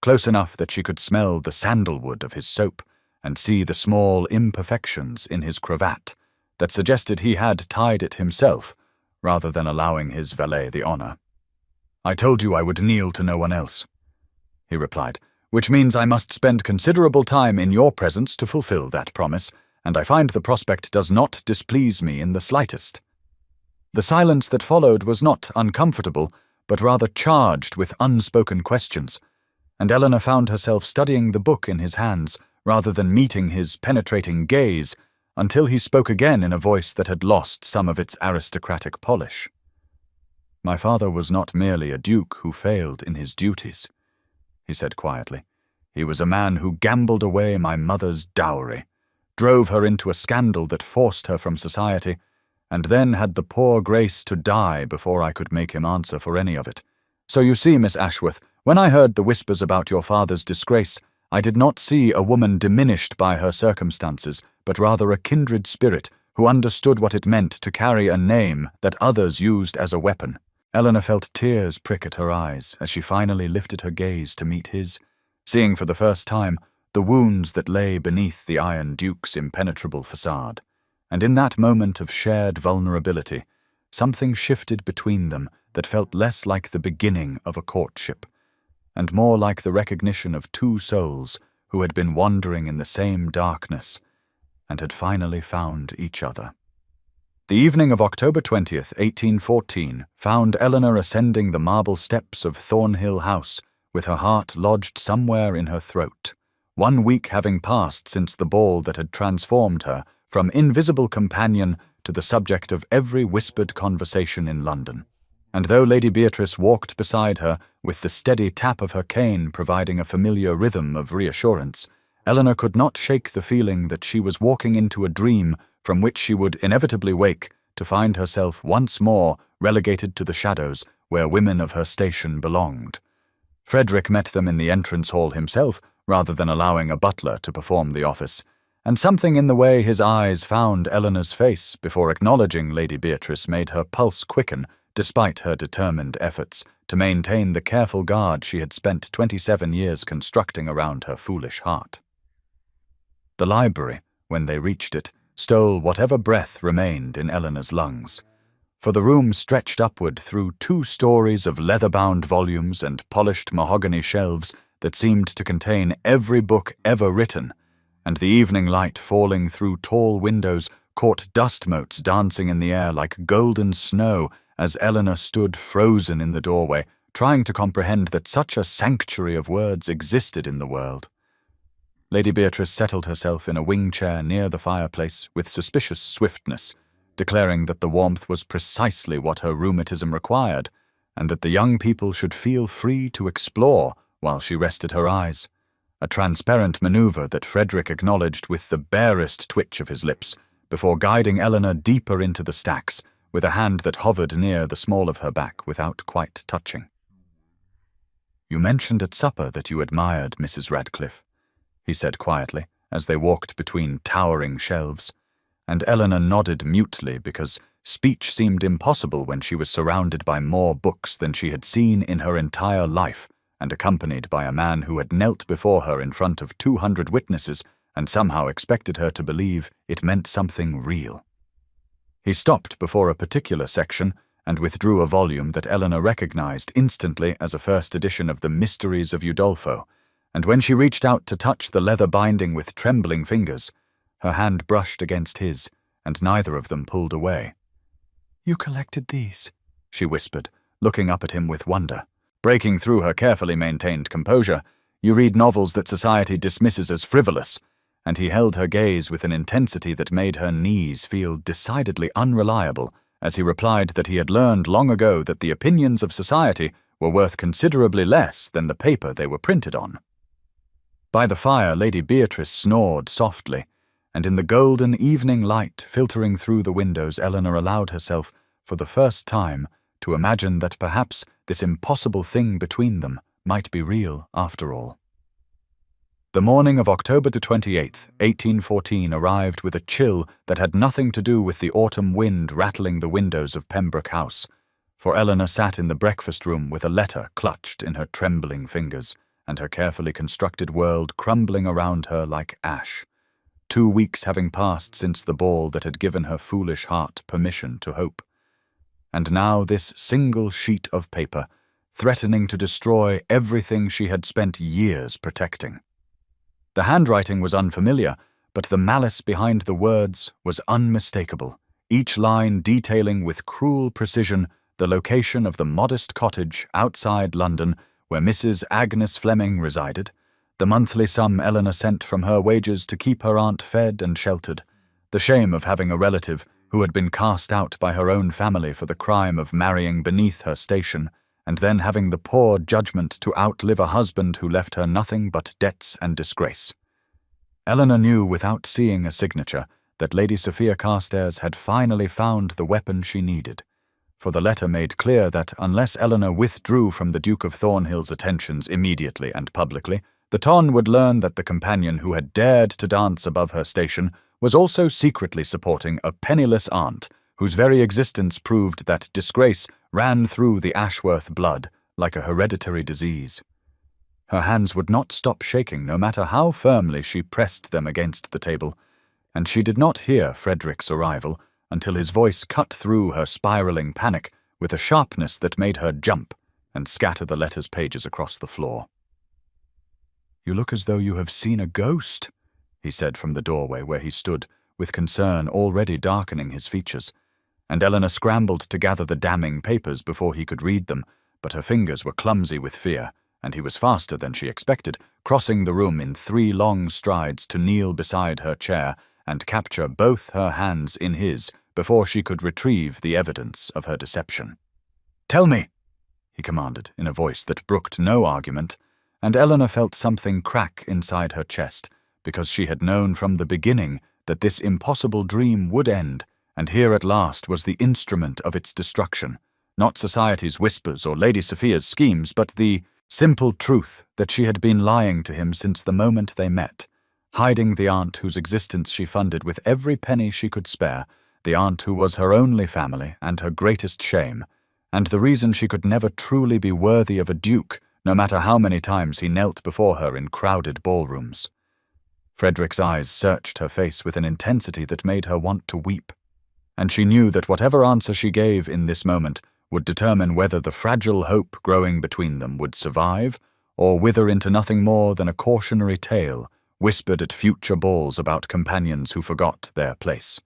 close enough that she could smell the sandalwood of his soap and see the small imperfections in his cravat that suggested he had tied it himself rather than allowing his valet the honor. "I told you I would kneel to no one else," he replied, "which means I must spend considerable time in your presence to fulfill that promise, and I find the prospect does not displease me in the slightest." The silence that followed was not uncomfortable, but rather charged with unspoken questions, and Eleanor found herself studying the book in his hands rather than meeting his penetrating gaze until he spoke again in a voice that had lost some of its aristocratic polish. "My father was not merely a duke who failed in his duties," he said quietly. "He was a man who gambled away my mother's dowry, drove her into a scandal that forced her from society, and then had the poor grace to die before I could make him answer for any of it. So you see, Miss Ashworth, when I heard the whispers about your father's disgrace, I did not see a woman diminished by her circumstances, but rather a kindred spirit who understood what it meant to carry a name that others used as a weapon." Eleanor felt tears prick at her eyes as she finally lifted her gaze to meet his, seeing for the first time the wounds that lay beneath the Iron Duke's impenetrable facade. And in that moment of shared vulnerability, something shifted between them that felt less like the beginning of a courtship, and more like the recognition of two souls who had been wandering in the same darkness and had finally found each other. The evening of October 20th, 1814, found Eleanor ascending the marble steps of Thornhill House with her heart lodged somewhere in her throat, 1 week having passed since the ball that had transformed her from invisible companion to the subject of every whispered conversation in London. And though Lady Beatrice walked beside her, with the steady tap of her cane providing a familiar rhythm of reassurance, Eleanor could not shake the feeling that she was walking into a dream from which she would inevitably wake to find herself once more relegated to the shadows where women of her station belonged. Frederick met them in the entrance hall himself, rather than allowing a butler to perform the office, and something in the way his eyes found Eleanor's face before acknowledging Lady Beatrice made her pulse quicken despite her determined efforts to maintain the careful guard she had spent 27 years constructing around her foolish heart. The library, when they reached it, stole whatever breath remained in Eleanor's lungs, for the room stretched upward through 2 stories of leather-bound volumes and polished mahogany shelves that seemed to contain every book ever written, and the evening light falling through tall windows caught dust motes dancing in the air like golden snow as Eleanor stood frozen in the doorway, trying to comprehend that such a sanctuary of words existed in the world. Lady Beatrice settled herself in a wing chair near the fireplace with suspicious swiftness, declaring that the warmth was precisely what her rheumatism required, and that the young people should feel free to explore while she rested her eyes, a transparent maneuver that Frederick acknowledged with the barest twitch of his lips, before guiding Eleanor deeper into the stacks, with a hand that hovered near the small of her back without quite touching. "You mentioned at supper that you admired Mrs. Radcliffe," he said quietly, as they walked between towering shelves, and Eleanor nodded mutely because speech seemed impossible when she was surrounded by more books than she had seen in her entire life, and accompanied by a man who had knelt before her in front of 200 witnesses and somehow expected her to believe it meant something real. He stopped before a particular section and withdrew a volume that Eleanor recognized instantly as a first edition of The Mysteries of Udolpho, and when she reached out to touch the leather binding with trembling fingers, her hand brushed against his, and neither of them pulled away. "You collected these?" she whispered, looking up at him with wonder. Breaking through her carefully maintained composure, "You read novels that society dismisses as frivolous," and he held her gaze with an intensity that made her knees feel decidedly unreliable as he replied that he had learned long ago that the opinions of society were worth considerably less than the paper they were printed on. By the fire, Lady Beatrice snored softly, and in the golden evening light filtering through the windows, Eleanor allowed herself, for the first time, to imagine that perhaps this impossible thing between them might be real after all. The morning of October 28th, 1814 arrived with a chill that had nothing to do with the autumn wind rattling the windows of Pembroke House, for Eleanor sat in the breakfast room with a letter clutched in her trembling fingers, and her carefully constructed world crumbling around her like ash. 2 weeks having passed since the ball that had given her foolish heart permission to hope. And now this single sheet of paper, threatening to destroy everything she had spent years protecting. The handwriting was unfamiliar, but the malice behind the words was unmistakable, each line detailing with cruel precision the location of the modest cottage outside London where Mrs. Agnes Fleming resided, the monthly sum Eleanor sent from her wages to keep her aunt fed and sheltered, the shame of having a relative who had been cast out by her own family for the crime of marrying beneath her station, and then having the poor judgment to outlive a husband who left her nothing but debts and disgrace. Eleanor knew without seeing a signature that Lady Sophia Carstairs had finally found the weapon she needed, for the letter made clear that unless Eleanor withdrew from the Duke of Thornhill's attentions immediately and publicly, the Ton would learn that the companion who had dared to dance above her station was also secretly supporting a penniless aunt whose very existence proved that disgrace ran through the Ashworth blood like a hereditary disease. Her hands would not stop shaking no matter how firmly she pressed them against the table, and she did not hear Frederick's arrival until his voice cut through her spiraling panic with a sharpness that made her jump and scatter the letter's pages across the floor. "You look as though you have seen a ghost," he said from the doorway where he stood, with concern already darkening his features, and Eleanor scrambled to gather the damning papers before he could read them, but her fingers were clumsy with fear, and he was faster than she expected, crossing the room in 3 long strides to kneel beside her chair and capture both her hands in his before she could retrieve the evidence of her deception. "Tell me," he commanded in a voice that brooked no argument, and Eleanor felt something crack inside her chest, because she had known from the beginning that this impossible dream would end, and here at last was the instrument of its destruction, not society's whispers or Lady Sophia's schemes, but the simple truth that she had been lying to him since the moment they met, hiding the aunt whose existence she funded with every penny she could spare, the aunt who was her only family and her greatest shame, and the reason she could never truly be worthy of a duke, no matter how many times he knelt before her in crowded ballrooms. Frederick's eyes searched her face with an intensity that made her want to weep, and she knew that whatever answer she gave in this moment would determine whether the fragile hope growing between them would survive or wither into nothing more than a cautionary tale whispered at future balls about companions who forgot their place.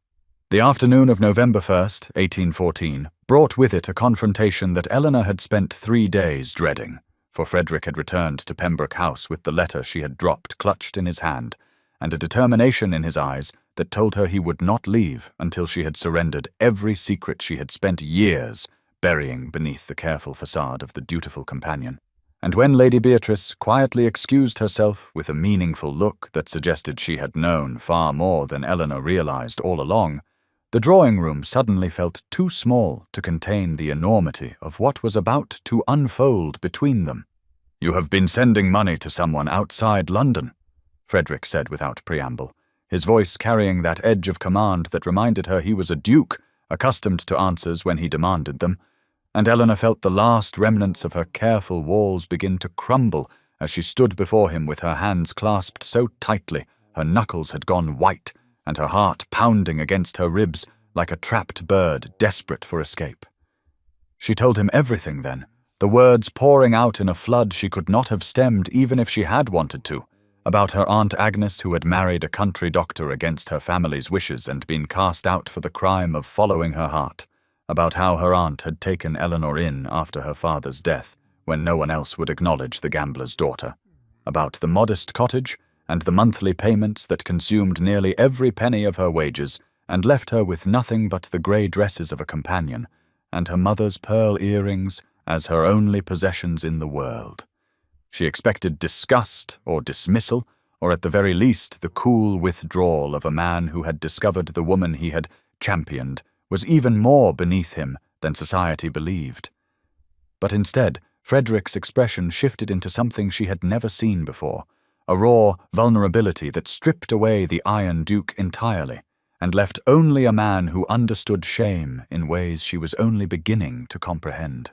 The afternoon of November 1st, 1814, brought with it a confrontation that Eleanor had spent 3 days dreading, for Frederick had returned to Pembroke House with the letter she had dropped clutched in his hand, and a determination in his eyes that told her he would not leave until she had surrendered every secret she had spent years burying beneath the careful facade of the dutiful companion. And when Lady Beatrice quietly excused herself with a meaningful look that suggested she had known far more than Eleanor realized all along, the drawing-room suddenly felt too small to contain the enormity of what was about to unfold between them. "You have been sending money to someone outside London," Frederick said without preamble, his voice carrying that edge of command that reminded her he was a duke, accustomed to answers when he demanded them, and Eleanor felt the last remnants of her careful walls begin to crumble as she stood before him with her hands clasped so tightly her knuckles had gone white and her heart pounding against her ribs like a trapped bird desperate for escape. She told him everything then, the words pouring out in a flood she could not have stemmed even if she had wanted to, about her Aunt Agnes who had married a country doctor against her family's wishes and been cast out for the crime of following her heart, about how her aunt had taken Eleanor in after her father's death when no one else would acknowledge the gambler's daughter, about the modest cottage and the monthly payments that consumed nearly every penny of her wages and left her with nothing but the grey dresses of a companion and her mother's pearl earrings as her only possessions in the world. She expected disgust or dismissal, or at the very least the cool withdrawal of a man who had discovered the woman he had championed was even more beneath him than society believed. But instead, Frederick's expression shifted into something she had never seen before, a raw vulnerability that stripped away the Iron Duke entirely and left only a man who understood shame in ways she was only beginning to comprehend.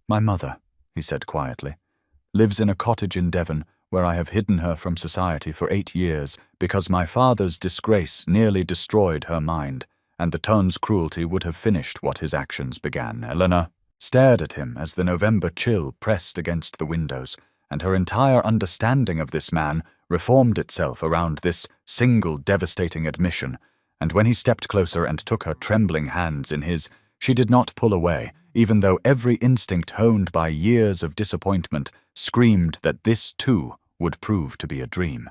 "My mother," he said quietly, "lives in a cottage in Devon where I have hidden her from society for 8 years because my father's disgrace nearly destroyed her mind, and the tone's cruelty would have finished what his actions began." Eleanor stared at him as the November chill pressed against the windows, and her entire understanding of this man reformed itself around this single devastating admission, and when he stepped closer and took her trembling hands in his, she did not pull away, even though every instinct honed by years of disappointment screamed that this, too, would prove to be a dream.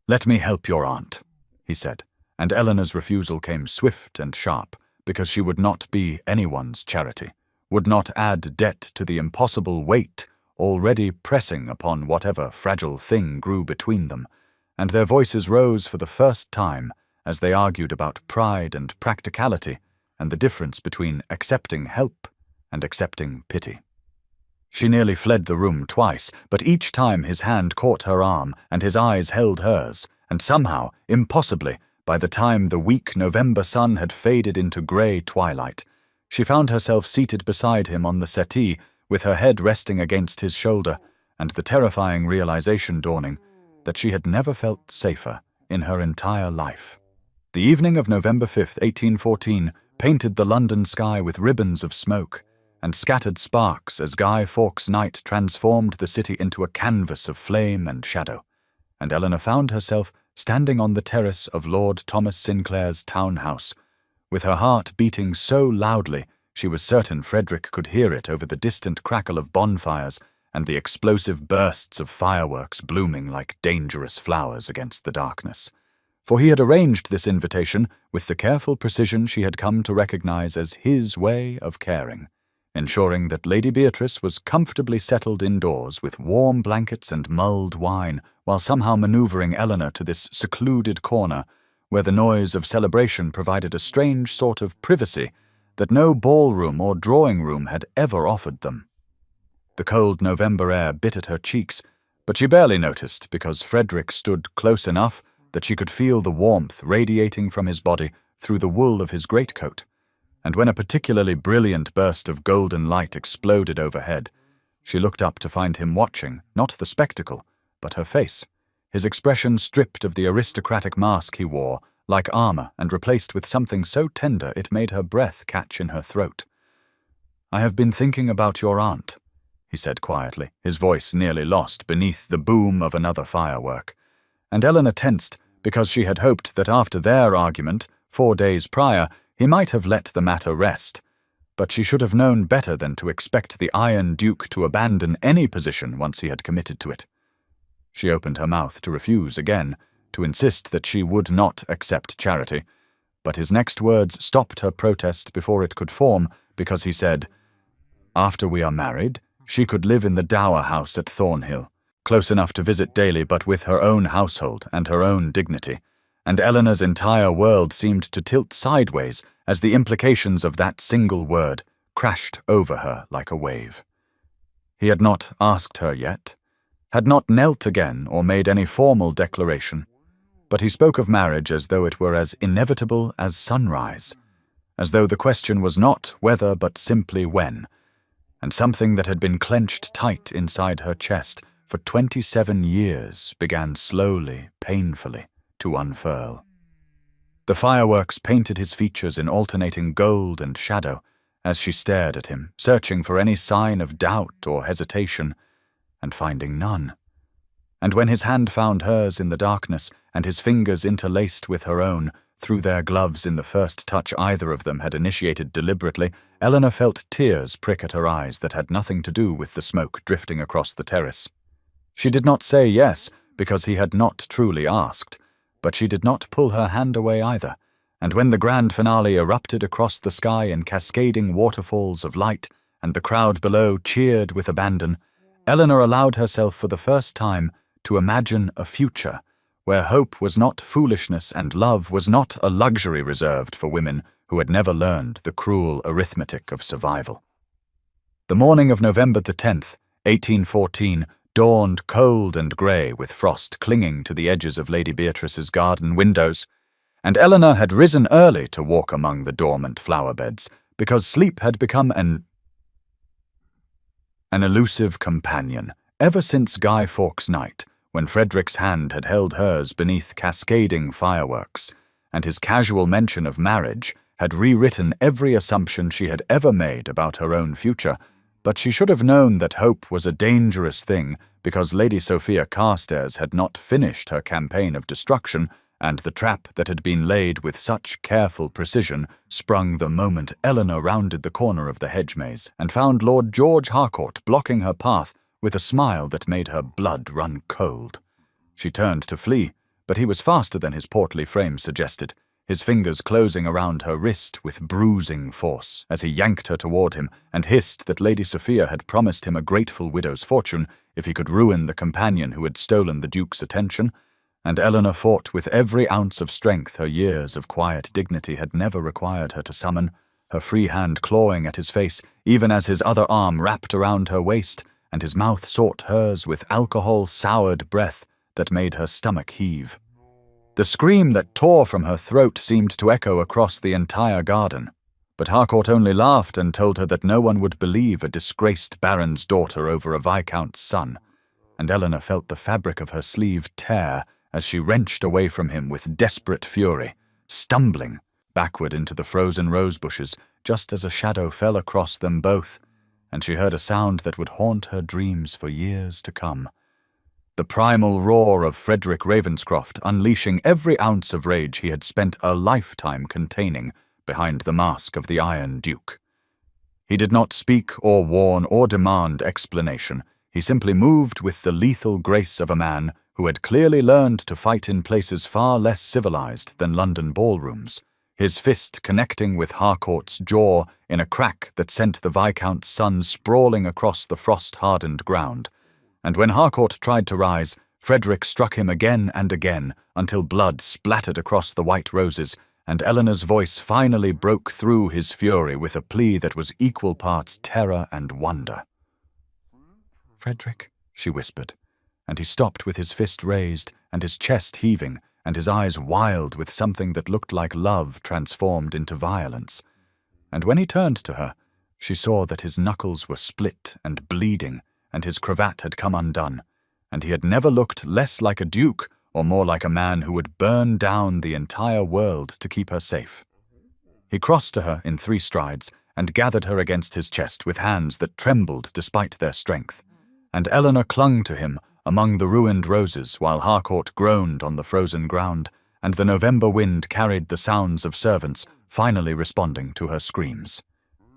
"Let me help your aunt," he said, and Eleanor's refusal came swift and sharp, because she would not be anyone's charity, would not add debt to the impossible weight already pressing upon whatever fragile thing grew between them, and their voices rose for the first time as they argued about pride and practicality and the difference between accepting help and accepting pity. She nearly fled the room twice, but each time his hand caught her arm and his eyes held hers, and somehow, impossibly, by the time the weak November sun had faded into grey twilight, she found herself seated beside him on the settee with her head resting against his shoulder, and the terrifying realization dawning that she had never felt safer in her entire life. The evening of November 5th, 1814, painted the London sky with ribbons of smoke and scattered sparks as Guy Fawkes' night transformed the city into a canvas of flame and shadow, and Eleanor found herself standing on the terrace of Lord Thomas Sinclair's townhouse, with her heart beating so loudly she was certain Frederick could hear it over the distant crackle of bonfires and the explosive bursts of fireworks blooming like dangerous flowers against the darkness. For he had arranged this invitation with the careful precision she had come to recognize as his way of caring, ensuring that Lady Beatrice was comfortably settled indoors with warm blankets and mulled wine, while somehow maneuvering Eleanor to this secluded corner where the noise of celebration provided a strange sort of privacy that no ballroom or drawing-room had ever offered them. The cold November air bit at her cheeks, but she barely noticed because Frederick stood close enough that she could feel the warmth radiating from his body through the wool of his greatcoat, and when a particularly brilliant burst of golden light exploded overhead, she looked up to find him watching, not the spectacle, but her face, his expression stripped of the aristocratic mask he wore, like armor, and replaced with something so tender it made her breath catch in her throat. "I have been thinking about your aunt," he said quietly, his voice nearly lost beneath the boom of another firework. And Eleanor tensed, because she had hoped that after their argument, 4 days prior, he might have let the matter rest. But she should have known better than to expect the Iron Duke to abandon any position once he had committed to it. She opened her mouth to refuse again, to insist that she would not accept charity, but his next words stopped her protest before it could form, because he said, "After we are married, she could live in the dower house at Thornhill, close enough to visit daily but with her own household and her own dignity," and Eleanor's entire world seemed to tilt sideways as the implications of that single word crashed over her like a wave. He had not asked her yet, had not knelt again or made any formal declaration, but he spoke of marriage as though it were as inevitable as sunrise, as though the question was not whether but simply when, and something that had been clenched tight inside her chest for 27 years began slowly, painfully, to unfurl. The fireworks painted his features in alternating gold and shadow as she stared at him, searching for any sign of doubt or hesitation, and finding none. And when his hand found hers in the darkness, and his fingers interlaced with her own, through their gloves in the first touch either of them had initiated deliberately, Eleanor felt tears prick at her eyes that had nothing to do with the smoke drifting across the terrace. She did not say yes, because he had not truly asked, but she did not pull her hand away either, and when the grand finale erupted across the sky in cascading waterfalls of light, and the crowd below cheered with abandon, Eleanor allowed herself for the first time to imagine a future where hope was not foolishness and love was not a luxury reserved for women who had never learned the cruel arithmetic of survival. The morning of November the 10th, 1814, dawned cold and grey with frost clinging to the edges of Lady Beatrice's garden windows, and Eleanor had risen early to walk among the dormant flower beds, because sleep had become an elusive companion ever since Guy Fawkes' night, when Frederick's hand had held hers beneath cascading fireworks, and his casual mention of marriage had rewritten every assumption she had ever made about her own future. But she should have known that hope was a dangerous thing, because Lady Sophia Carstairs had not finished her campaign of destruction, and the trap that had been laid with such careful precision sprung the moment Eleanor rounded the corner of the hedge maze and found Lord George Harcourt blocking her path with a smile that made her blood run cold. She turned to flee, but he was faster than his portly frame suggested, his fingers closing around her wrist with bruising force as he yanked her toward him and hissed that Lady Sophia had promised him a grateful widow's fortune if he could ruin the companion who had stolen the Duke's attention, and Eleanor fought with every ounce of strength her years of quiet dignity had never required her to summon, her free hand clawing at his face even as his other arm wrapped around her waist, and his mouth sought hers with alcohol-soured breath that made her stomach heave. The scream that tore from her throat seemed to echo across the entire garden, but Harcourt only laughed and told her that no one would believe a disgraced baron's daughter over a viscount's son, and Eleanor felt the fabric of her sleeve tear as she wrenched away from him with desperate fury, stumbling backward into the frozen rose bushes just as a shadow fell across them both, and she heard a sound that would haunt her dreams for years to come. The primal roar of Frederick Ravenscroft unleashing every ounce of rage he had spent a lifetime containing behind the mask of the Iron Duke. He did not speak or warn or demand explanation. He simply moved with the lethal grace of a man who had clearly learned to fight in places far less civilized than London ballrooms, his fist connecting with Harcourt's jaw in a crack that sent the Viscount's son sprawling across the frost-hardened ground. And when Harcourt tried to rise, Frederick struck him again and again until blood splattered across the white roses, and Eleanor's voice finally broke through his fury with a plea that was equal parts terror and wonder. "Frederick," she whispered, and he stopped with his fist raised and his chest heaving and his eyes wild with something that looked like love transformed into violence. and when he turned to her, she saw that his knuckles were split and bleeding, and his cravat had come undone, and he had never looked less like a duke or more like a man who would burn down the entire world to keep her safe. He crossed to her in 3 strides and gathered her against his chest with hands that trembled despite their strength, and Eleanor clung to him among the ruined roses while Harcourt groaned on the frozen ground, and the November wind carried the sounds of servants finally responding to her screams.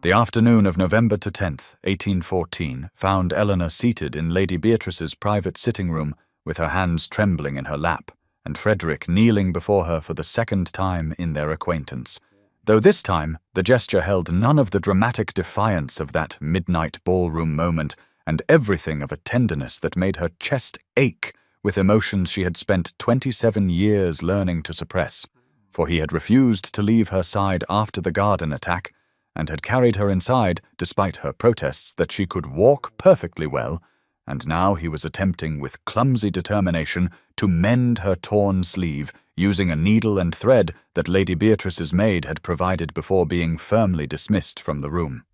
The afternoon of November 10th, 1814, found Eleanor seated in Lady Beatrice's private sitting room with her hands trembling in her lap, and Frederick kneeling before her for the 2nd time in their acquaintance, though this time the gesture held none of the dramatic defiance of that midnight ballroom moment, and everything of a tenderness that made her chest ache with emotions she had spent 27 years learning to suppress, for he had refused to leave her side after the garden attack, and had carried her inside despite her protests that she could walk perfectly well, and now he was attempting with clumsy determination to mend her torn sleeve, using a needle and thread that Lady Beatrice's maid had provided before being firmly dismissed from the room.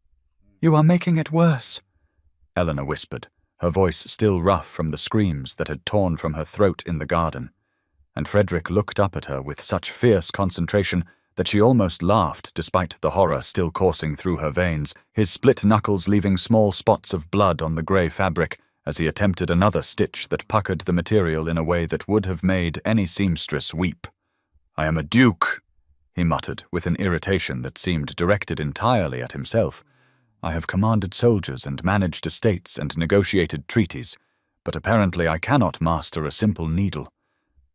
"You are making it worse," Eleanor whispered, her voice still rough from the screams that had torn from her throat in the garden, and Frederick looked up at her with such fierce concentration that she almost laughed despite the horror still coursing through her veins, his split knuckles leaving small spots of blood on the grey fabric as he attempted another stitch that puckered the material in a way that would have made any seamstress weep. "I am a duke," he muttered with an irritation that seemed directed entirely at himself. "I have commanded soldiers and managed estates and negotiated treaties, but apparently I cannot master a simple needle."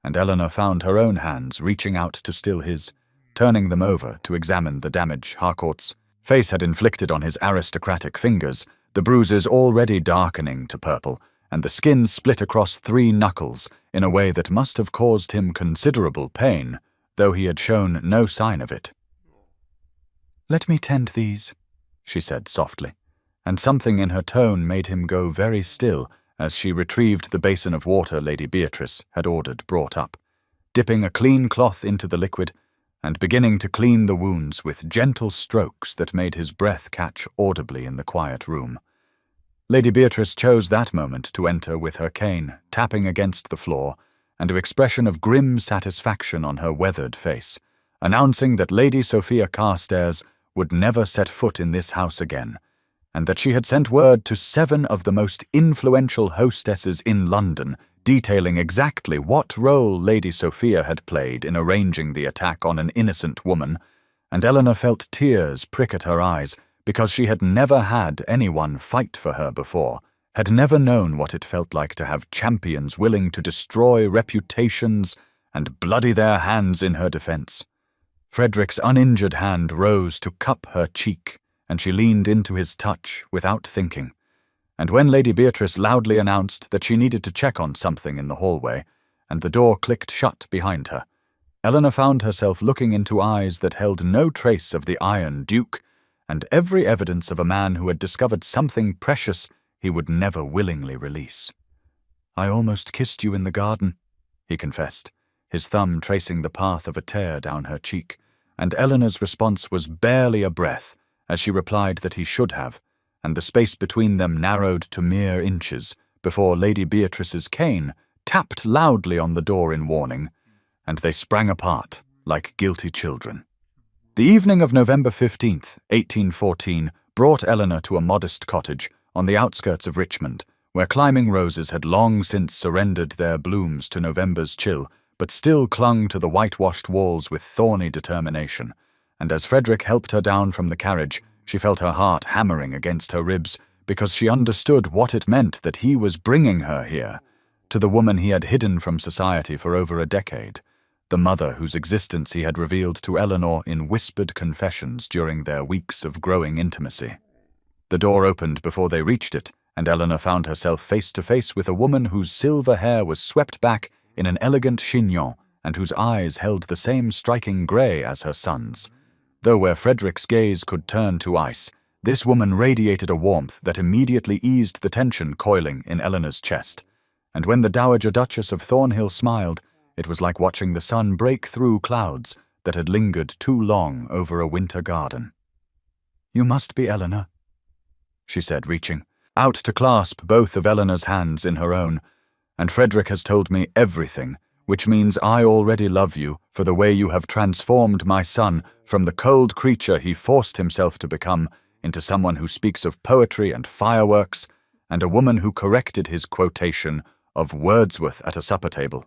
And Eleanor found her own hands reaching out to still his, turning them over to examine the damage Harcourt's face had inflicted on his aristocratic fingers, the bruises already darkening to purple, and the skin split across 3 knuckles in a way that must have caused him considerable pain, though he had shown no sign of it. "Let me tend these," she said softly, and something in her tone made him go very still as she retrieved the basin of water Lady Beatrice had ordered brought up, dipping a clean cloth into the liquid and beginning to clean the wounds with gentle strokes that made his breath catch audibly in the quiet room. Lady Beatrice chose that moment to enter with her cane tapping against the floor and an expression of grim satisfaction on her weathered face, announcing that Lady Sophia Carstairs would never set foot in this house again, and that she had sent word to 7 of the most influential hostesses in London, detailing exactly what role Lady Sophia had played in arranging the attack on an innocent woman, and Eleanor felt tears prick at her eyes because she had never had anyone fight for her before, had never known what it felt like to have champions willing to destroy reputations and bloody their hands in her defense. Frederick's uninjured hand rose to cup her cheek, and she leaned into his touch without thinking. And when Lady Beatrice loudly announced that she needed to check on something in the hallway, and the door clicked shut behind her, Eleanor found herself looking into eyes that held no trace of the Iron Duke, and every evidence of a man who had discovered something precious he would never willingly release. "I almost kissed you in the garden," he confessed, his thumb tracing the path of a tear down her cheek, and Eleanor's response was barely a breath as she replied that he should have, and the space between them narrowed to mere inches before Lady Beatrice's cane tapped loudly on the door in warning, and they sprang apart like guilty children. The evening of November 15th, 1814, brought Eleanor to a modest cottage on the outskirts of Richmond, where climbing roses had long since surrendered their blooms to November's chill, but still clung to the whitewashed walls with thorny determination, and as Frederick helped her down from the carriage, she felt her heart hammering against her ribs because she understood what it meant that he was bringing her here, to the woman he had hidden from society for over a decade, the mother whose existence he had revealed to Eleanor in whispered confessions during their weeks of growing intimacy. The door opened before they reached it, and Eleanor found herself face to face with a woman whose silver hair was swept back in an elegant chignon and whose eyes held the same striking grey as her son's. Though where Frederick's gaze could turn to ice, this woman radiated a warmth that immediately eased the tension coiling in Eleanor's chest, and when the Dowager Duchess of Thornhill smiled, it was like watching the sun break through clouds that had lingered too long over a winter garden. "You must be Eleanor," she said, reaching out to clasp both of Eleanor's hands in her own. "And Frederick has told me everything, which means I already love you for the way you have transformed my son from the cold creature he forced himself to become into someone who speaks of poetry and fireworks, and a woman who corrected his quotation of Wordsworth at a supper table."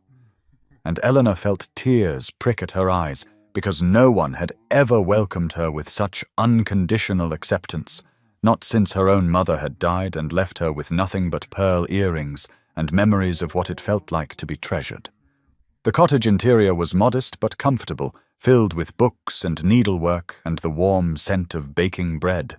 And Eleanor felt tears prick at her eyes, because no one had ever welcomed her with such unconditional acceptance, not since her own mother had died and left her with nothing but pearl earrings and memories of what it felt like to be treasured. The cottage interior was modest but comfortable, filled with books and needlework and the warm scent of baking bread.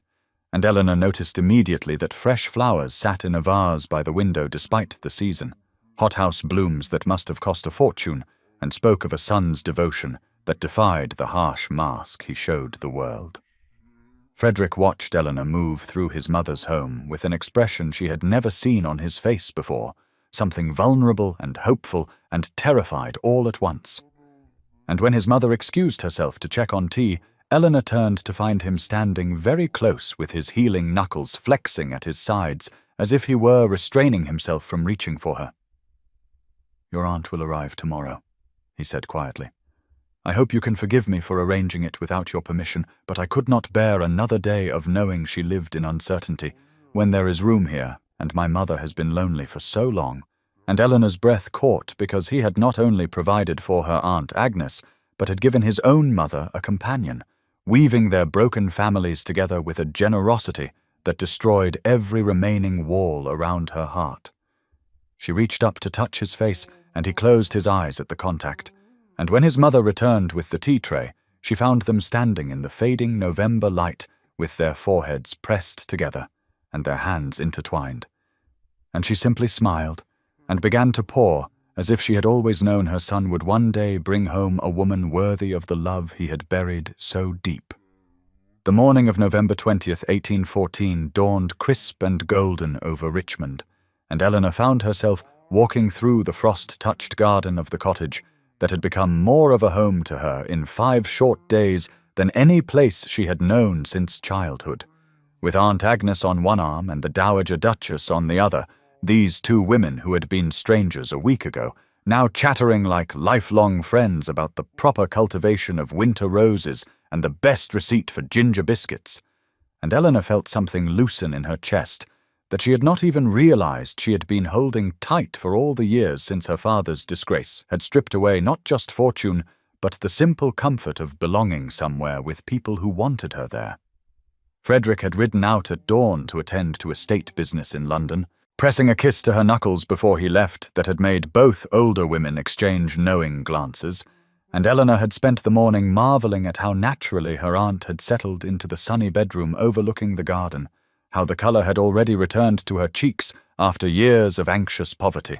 And Eleanor noticed immediately that fresh flowers sat in a vase by the window despite the season, hothouse blooms that must have cost a fortune, and spoke of a son's devotion that defied the harsh mask he showed the world. Frederick watched Eleanor move through his mother's home with an expression she had never seen on his face before, something vulnerable and hopeful and terrified all at once. And when his mother excused herself to check on tea, Eleanor turned to find him standing very close with his healing knuckles flexing at his sides as if he were restraining himself from reaching for her. "Your aunt will arrive tomorrow," he said quietly. "I hope you can forgive me for arranging it without your permission, but I could not bear another day of knowing she lived in uncertainty, when there is room here, and my mother has been lonely for so long." And Eleanor's breath caught because he had not only provided for her Aunt Agnes, but had given his own mother a companion, weaving their broken families together with a generosity that destroyed every remaining wall around her heart. She reached up to touch his face, and he closed his eyes at the contact. And when his mother returned with the tea tray, she found them standing in the fading November light with their foreheads pressed together and their hands intertwined. And she simply smiled and began to pour as if she had always known her son would one day bring home a woman worthy of the love he had buried so deep. The morning of November 20th, 1814 dawned crisp and golden over Richmond, and Eleanor found herself walking through the frost-touched garden of the cottage that had become more of a home to her in 5 short days than any place she had known since childhood. With Aunt Agnes on one arm and the Dowager Duchess on the other, these 2 women who had been strangers a week ago, now chattering like lifelong friends about the proper cultivation of winter roses and the best receipt for ginger biscuits. And Eleanor felt something loosen in her chest that she had not even realized she had been holding tight for all the years since her father's disgrace had stripped away not just fortune, but the simple comfort of belonging somewhere with people who wanted her there. Frederick had ridden out at dawn to attend to estate business in London, pressing a kiss to her knuckles before he left that had made both older women exchange knowing glances, and Eleanor had spent the morning marveling at how naturally her aunt had settled into the sunny bedroom overlooking the garden, how the colour had already returned to her cheeks after years of anxious poverty,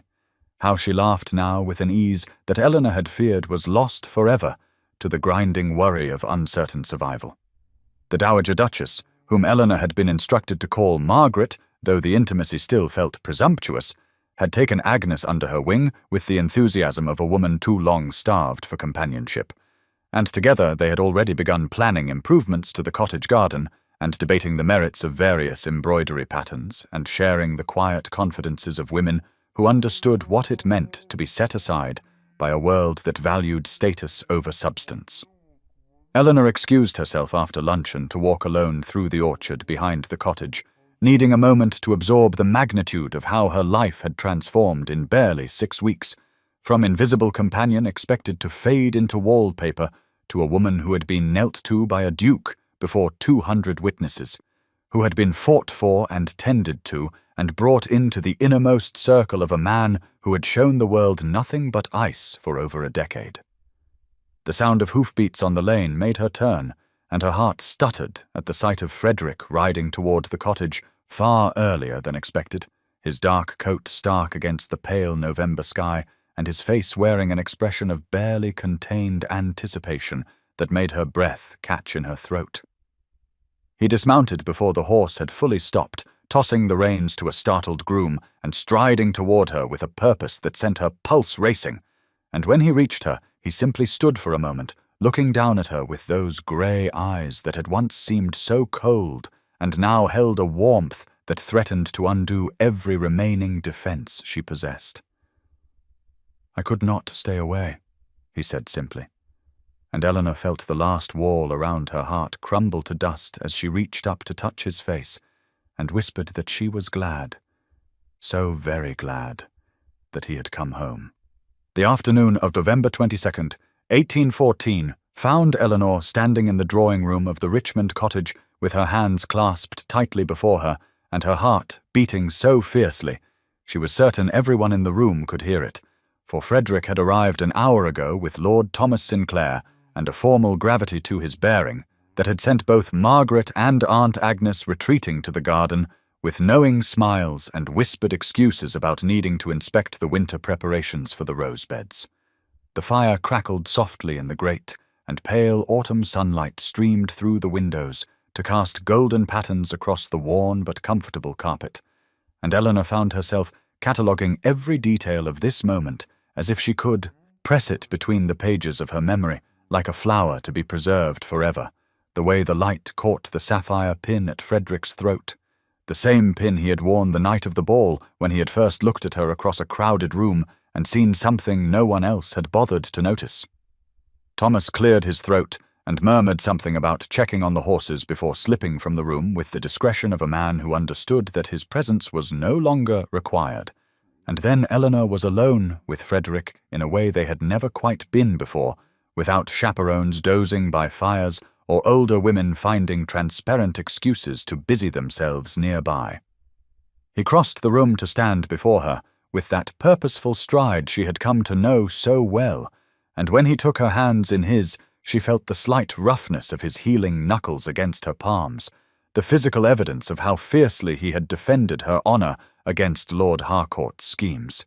how she laughed now with an ease that Eleanor had feared was lost forever to the grinding worry of uncertain survival. The Dowager Duchess, whom Eleanor had been instructed to call Margaret, though the intimacy still felt presumptuous, had taken Agnes under her wing with the enthusiasm of a woman too long starved for companionship, and together they had already begun planning improvements to the cottage garden and debating the merits of various embroidery patterns and sharing the quiet confidences of women who understood what it meant to be set aside by a world that valued status over substance. Eleanor excused herself after luncheon to walk alone through the orchard behind the cottage, needing a moment to absorb the magnitude of how her life had transformed in barely 6 weeks, from invisible companion expected to fade into wallpaper to a woman who had been knelt to by a duke before 200 witnesses, who had been fought for and tended to and brought into the innermost circle of a man who had shown the world nothing but ice for over a decade. The sound of hoofbeats on the lane made her turn, and her heart stuttered at the sight of Frederick riding toward the cottage far earlier than expected, his dark coat stark against the pale November sky, and his face wearing an expression of barely contained anticipation that made her breath catch in her throat. He dismounted before the horse had fully stopped, tossing the reins to a startled groom and striding toward her with a purpose that sent her pulse racing, and when he reached her, he simply stood for a moment, looking down at her with those grey eyes that had once seemed so cold and now held a warmth that threatened to undo every remaining defense she possessed. "I could not stay away," he said simply, and Eleanor felt the last wall around her heart crumble to dust as she reached up to touch his face and whispered that she was glad, so very glad, that he had come home. The afternoon of November 22nd, 1814, found Eleanor standing in the drawing-room of the Richmond cottage with her hands clasped tightly before her and her heart beating so fiercely she was certain everyone in the room could hear it, for Frederick had arrived an hour ago with Lord Thomas Sinclair and a formal gravity to his bearing that had sent both Margaret and Aunt Agnes retreating to the garden with knowing smiles and whispered excuses about needing to inspect the winter preparations for the rose beds. The fire crackled softly in the grate, and pale autumn sunlight streamed through the windows to cast golden patterns across the worn but comfortable carpet, and Eleanor found herself cataloguing every detail of this moment as if she could press it between the pages of her memory like a flower to be preserved forever, the way the light caught the sapphire pin at Frederick's throat, the same pin he had worn the night of the ball when he had first looked at her across a crowded room and seen something no one else had bothered to notice. Thomas cleared his throat and murmured something about checking on the horses before slipping from the room with the discretion of a man who understood that his presence was no longer required. And then Eleanor was alone with Frederick in a way they had never quite been before, without chaperones dozing by fires or older women finding transparent excuses to busy themselves nearby. He crossed the room to stand before her, with that purposeful stride she had come to know so well, and when he took her hands in his, she felt the slight roughness of his healing knuckles against her palms, the physical evidence of how fiercely he had defended her honour against Lord Harcourt's schemes.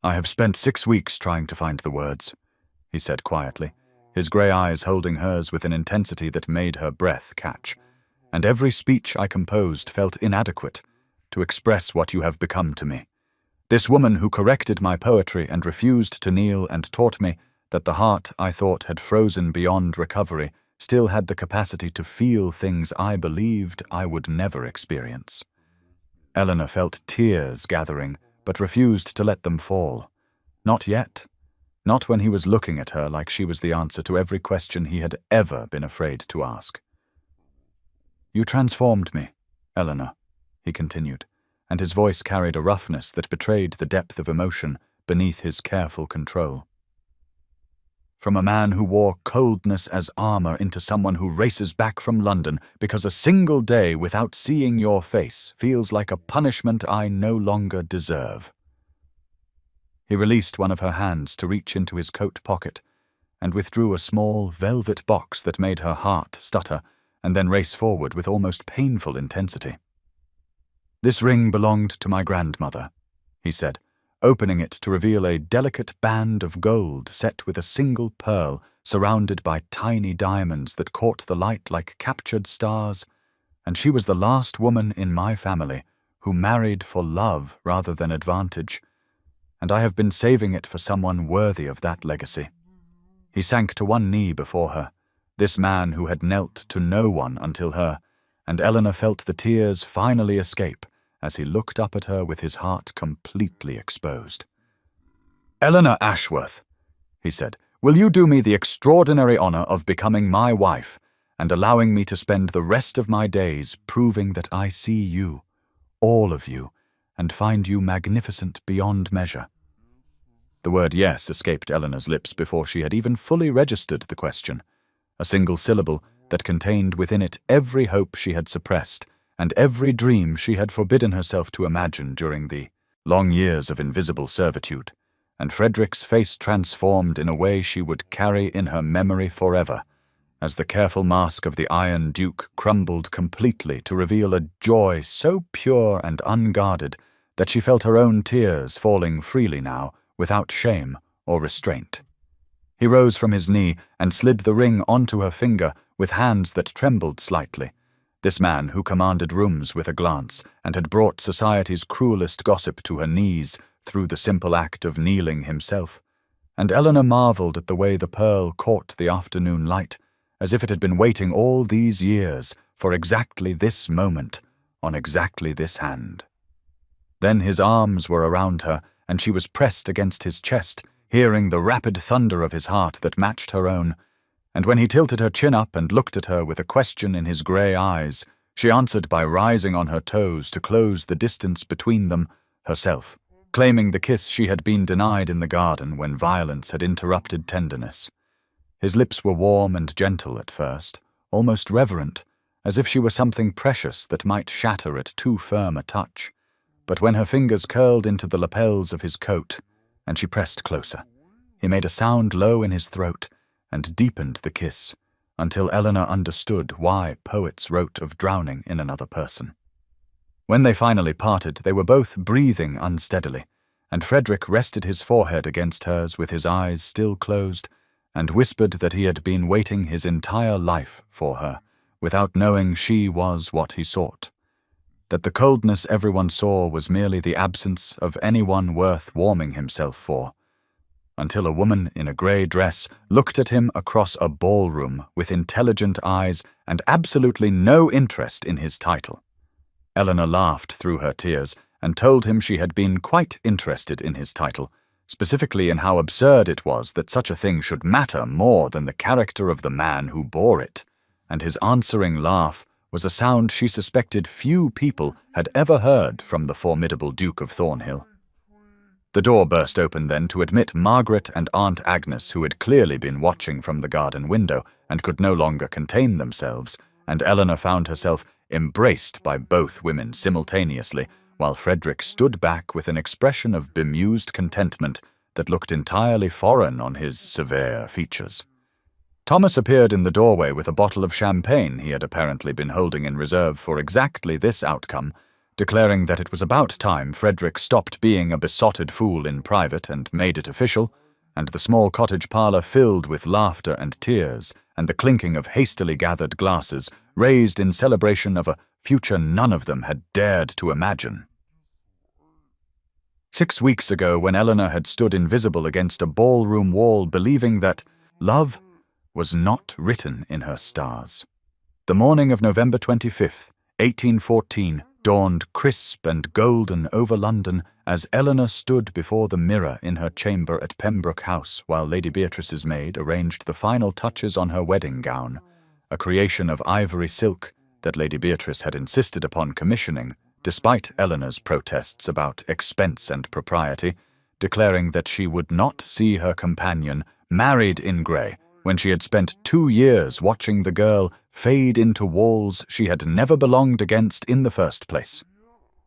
"I have spent 6 weeks trying to find the words," he said quietly, his grey eyes holding hers with an intensity that made her breath catch, "and every speech I composed felt inadequate to express what you have become to me. This woman who corrected my poetry and refused to kneel and taught me that the heart I thought had frozen beyond recovery still had the capacity to feel things I believed I would never experience." Eleanor felt tears gathering, but refused to let them fall. Not yet. Not when he was looking at her like she was the answer to every question he had ever been afraid to ask. "You transformed me, Eleanor," he continued, and his voice carried a roughness that betrayed the depth of emotion beneath his careful control. "From a man who wore coldness as armour into someone who races back from London because a single day without seeing your face feels like a punishment I no longer deserve." He released one of her hands to reach into his coat pocket and withdrew a small velvet box that made her heart stutter and then race forward with almost painful intensity. "This ring belonged to my grandmother," he said, opening it to reveal a delicate band of gold set with a single pearl surrounded by tiny diamonds that caught the light like captured stars, and she was the last woman in my family who married for love rather than advantage, and I have been saving it for someone worthy of that legacy. He sank to one knee before her, this man who had knelt to no one until her, and Eleanor felt the tears finally escape as he looked up at her with his heart completely exposed. "Eleanor Ashworth," he said, "will you do me the extraordinary honour of becoming my wife and allowing me to spend the rest of my days proving that I see you, all of you, and find you magnificent beyond measure?" The word yes escaped Eleanor's lips before she had even fully registered the question, a single syllable that contained within it every hope she had suppressed and every dream she had forbidden herself to imagine during the long years of invisible servitude, and Frederick's face transformed in a way she would carry in her memory forever, as the careful mask of the Iron Duke crumbled completely to reveal a joy so pure and unguarded that she felt her own tears falling freely now, without shame or restraint. He rose from his knee and slid the ring onto her finger with hands that trembled slightly, this man who commanded rooms with a glance and had brought society's cruelest gossip to her knees through the simple act of kneeling himself, and Eleanor marveled at the way the pearl caught the afternoon light, as if it had been waiting all these years for exactly this moment, on exactly this hand. Then his arms were around her, and she was pressed against his chest, hearing the rapid thunder of his heart that matched her own. And when he tilted her chin up and looked at her with a question in his grey eyes, she answered by rising on her toes to close the distance between them herself, claiming the kiss she had been denied in the garden when violence had interrupted tenderness. His lips were warm and gentle at first, almost reverent, as if she were something precious that might shatter at too firm a touch. But when her fingers curled into the lapels of his coat, and she pressed closer, he made a sound low in his throat and deepened the kiss, until Eleanor understood why poets wrote of drowning in another person. When they finally parted, they were both breathing unsteadily, and Frederick rested his forehead against hers with his eyes still closed, and whispered that he had been waiting his entire life for her, without knowing she was what he sought. That the coldness everyone saw was merely the absence of anyone worth warming himself for, until a woman in a grey dress looked at him across a ballroom with intelligent eyes and absolutely no interest in his title. Eleanor laughed through her tears and told him she had been quite interested in his title, specifically in how absurd it was that such a thing should matter more than the character of the man who bore it, and his answering laugh was a sound she suspected few people had ever heard from the formidable Duke of Thornhill. The door burst open then to admit Margaret and Aunt Agnes, who had clearly been watching from the garden window and could no longer contain themselves, and Eleanor found herself embraced by both women simultaneously, while Frederick stood back with an expression of bemused contentment that looked entirely foreign on his severe features. Thomas appeared in the doorway with a bottle of champagne he had apparently been holding in reserve for exactly this outcome, declaring that it was about time Frederick stopped being a besotted fool in private and made it official, and the small cottage parlour filled with laughter and tears and the clinking of hastily gathered glasses raised in celebration of a future none of them had dared to imagine. 6 weeks ago, when Eleanor had stood invisible against a ballroom wall believing that love was not written in her stars, the morning of November 25th, 1814, dawned crisp and golden over London as Eleanor stood before the mirror in her chamber at Pembroke House while Lady Beatrice's maid arranged the final touches on her wedding gown, a creation of ivory silk that Lady Beatrice had insisted upon commissioning, despite Eleanor's protests about expense and propriety, declaring that she would not see her companion married in grey when she had spent 2 years watching the girl fade into walls she had never belonged against in the first place.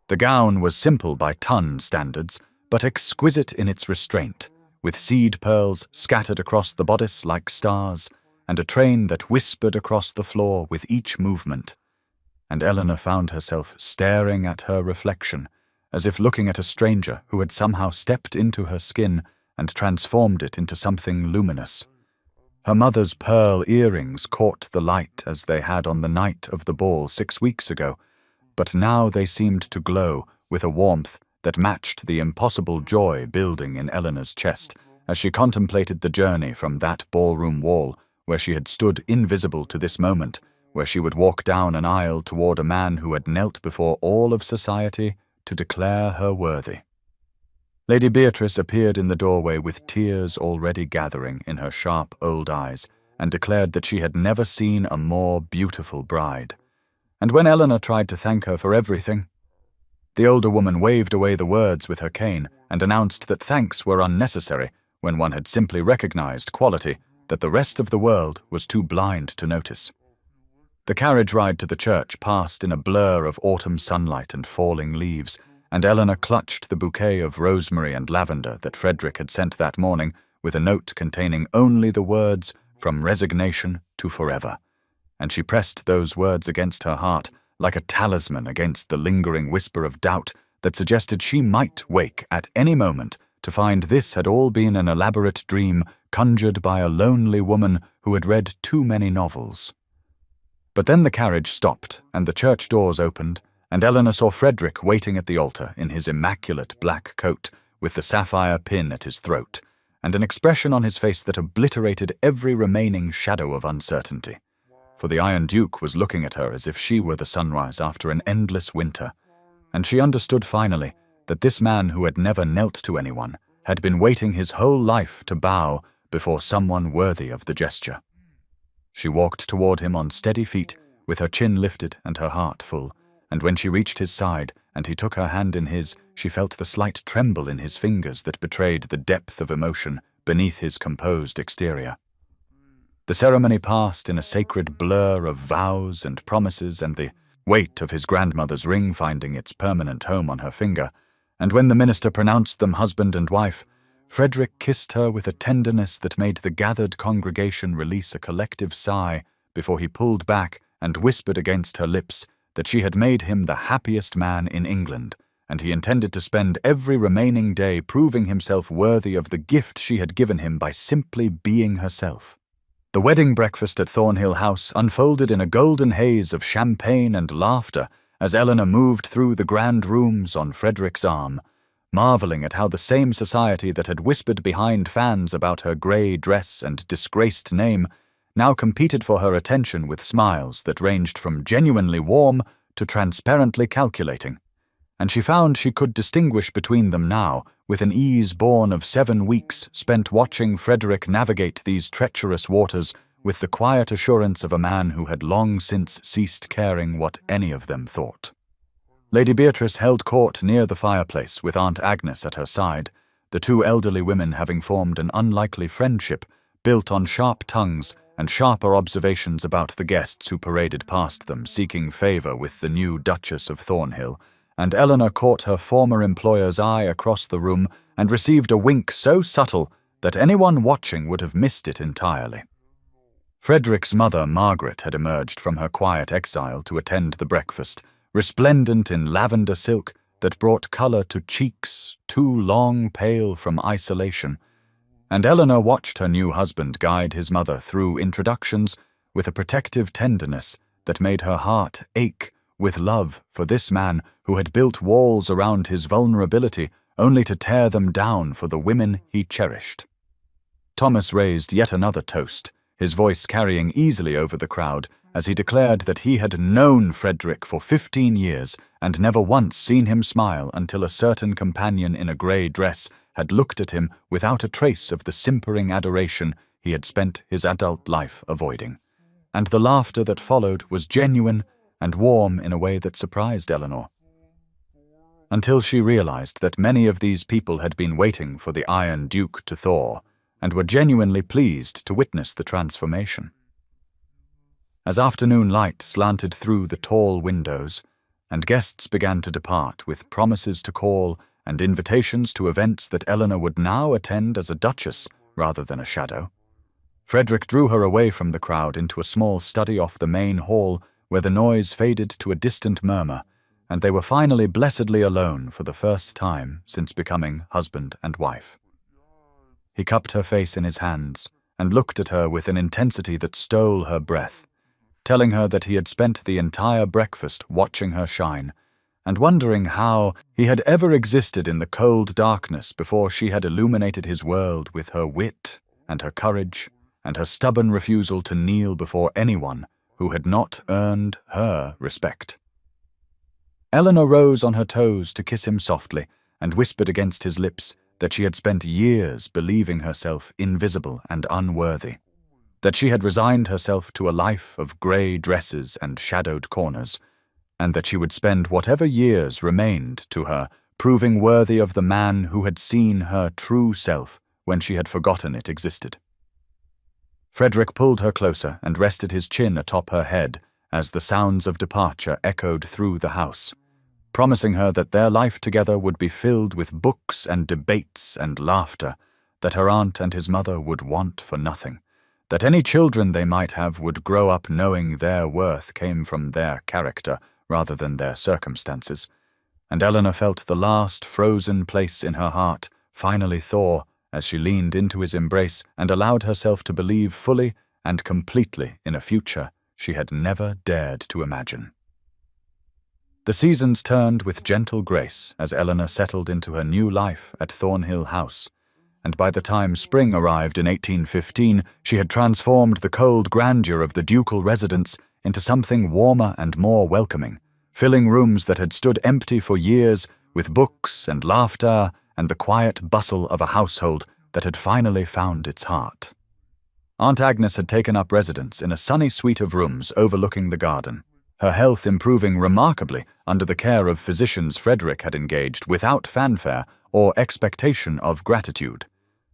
The gown was simple by ton standards, but exquisite in its restraint, with seed pearls scattered across the bodice like stars, and a train that whispered across the floor with each movement. And Eleanor found herself staring at her reflection, as if looking at a stranger who had somehow stepped into her skin and transformed it into something luminous. Her mother's pearl earrings caught the light as they had on the night of the ball 6 weeks ago, but now they seemed to glow with a warmth that matched the impossible joy building in Eleanor's chest as she contemplated the journey from that ballroom wall where she had stood invisible to this moment, where she would walk down an aisle toward a man who had knelt before all of society to declare her worthy. Lady Beatrice appeared in the doorway with tears already gathering in her sharp old eyes, and declared that she had never seen a more beautiful bride. And when Eleanor tried to thank her for everything, the older woman waved away the words with her cane and announced that thanks were unnecessary when one had simply recognized quality that the rest of the world was too blind to notice. The carriage ride to the church passed in a blur of autumn sunlight and falling leaves, and Eleanor clutched the bouquet of rosemary and lavender that Frederick had sent that morning with a note containing only the words "from resignation to forever," and she pressed those words against her heart like a talisman against the lingering whisper of doubt that suggested she might wake at any moment to find this had all been an elaborate dream conjured by a lonely woman who had read too many novels. But then the carriage stopped and the church doors opened, and Eleanor saw Frederick waiting at the altar in his immaculate black coat with the sapphire pin at his throat, and an expression on his face that obliterated every remaining shadow of uncertainty. For the Iron Duke was looking at her as if she were the sunrise after an endless winter, and she understood finally that this man who had never knelt to anyone had been waiting his whole life to bow before someone worthy of the gesture. She walked toward him on steady feet, with her chin lifted and her heart full, and when she reached his side and he took her hand in his, she felt the slight tremble in his fingers that betrayed the depth of emotion beneath his composed exterior. The ceremony passed in a sacred blur of vows and promises and the weight of his grandmother's ring finding its permanent home on her finger, and when the minister pronounced them husband and wife, Frederick kissed her with a tenderness that made the gathered congregation release a collective sigh before he pulled back and whispered against her lips that she had made him the happiest man in England, and he intended to spend every remaining day proving himself worthy of the gift she had given him by simply being herself. The wedding breakfast at Thornhill House unfolded in a golden haze of champagne and laughter as Eleanor moved through the grand rooms on Frederick's arm, marveling at how the same society that had whispered behind fans about her grey dress and disgraced name now competed for her attention with smiles that ranged from genuinely warm to transparently calculating. And she found she could distinguish between them now with an ease born of 7 weeks spent watching Frederick navigate these treacherous waters with the quiet assurance of a man who had long since ceased caring what any of them thought. Lady Beatrice held court near the fireplace with Aunt Agnes at her side, the two elderly women having formed an unlikely friendship built on sharp tongues and sharper observations about the guests who paraded past them seeking favour with the new Duchess of Thornhill, and Eleanor caught her former employer's eye across the room and received a wink so subtle that anyone watching would have missed it entirely. Frederick's mother, Margaret, had emerged from her quiet exile to attend the breakfast, resplendent in lavender silk that brought colour to cheeks too long pale from isolation, and Eleanor watched her new husband guide his mother through introductions with a protective tenderness that made her heart ache with love for this man who had built walls around his vulnerability only to tear them down for the women he cherished. Thomas raised yet another toast, his voice carrying easily over the crowd as he declared that he had known Frederick for 15 years and never once seen him smile until a certain companion in a grey dress had looked at him without a trace of the simpering adoration he had spent his adult life avoiding. And the laughter that followed was genuine and warm in a way that surprised Eleanor, until she realized that many of these people had been waiting for the Iron Duke to thaw and were genuinely pleased to witness the transformation. As afternoon light slanted through the tall windows, and guests began to depart with promises to call and invitations to events that Eleanor would now attend as a duchess rather than a shadow, Frederick drew her away from the crowd into a small study off the main hall where the noise faded to a distant murmur, and they were finally blessedly alone for the first time since becoming husband and wife. He cupped her face in his hands and looked at her with an intensity that stole her breath, telling her that he had spent the entire breakfast watching her shine, and wondering how he had ever existed in the cold darkness before she had illuminated his world with her wit and her courage and her stubborn refusal to kneel before anyone who had not earned her respect. Eleanor rose on her toes to kiss him softly and whispered against his lips that she had spent years believing herself invisible and unworthy, that she had resigned herself to a life of grey dresses and shadowed corners, and that she would spend whatever years remained to her proving worthy of the man who had seen her true self when she had forgotten it existed. Frederick pulled her closer and rested his chin atop her head as the sounds of departure echoed through the house, promising her that their life together would be filled with books and debates and laughter, that her aunt and his mother would want for nothing, that any children they might have would grow up knowing their worth came from their character rather than their circumstances, and Eleanor felt the last frozen place in her heart finally thaw as she leaned into his embrace and allowed herself to believe fully and completely in a future she had never dared to imagine. The seasons turned with gentle grace as Eleanor settled into her new life at Thornhill House, and by the time spring arrived in 1815, she had transformed the cold grandeur of the ducal residence into something warmer and more welcoming, filling rooms that had stood empty for years with books and laughter and the quiet bustle of a household that had finally found its heart. Aunt Agnes had taken up residence in a sunny suite of rooms overlooking the garden, her health improving remarkably under the care of physicians Frederick had engaged without fanfare or expectation of gratitude,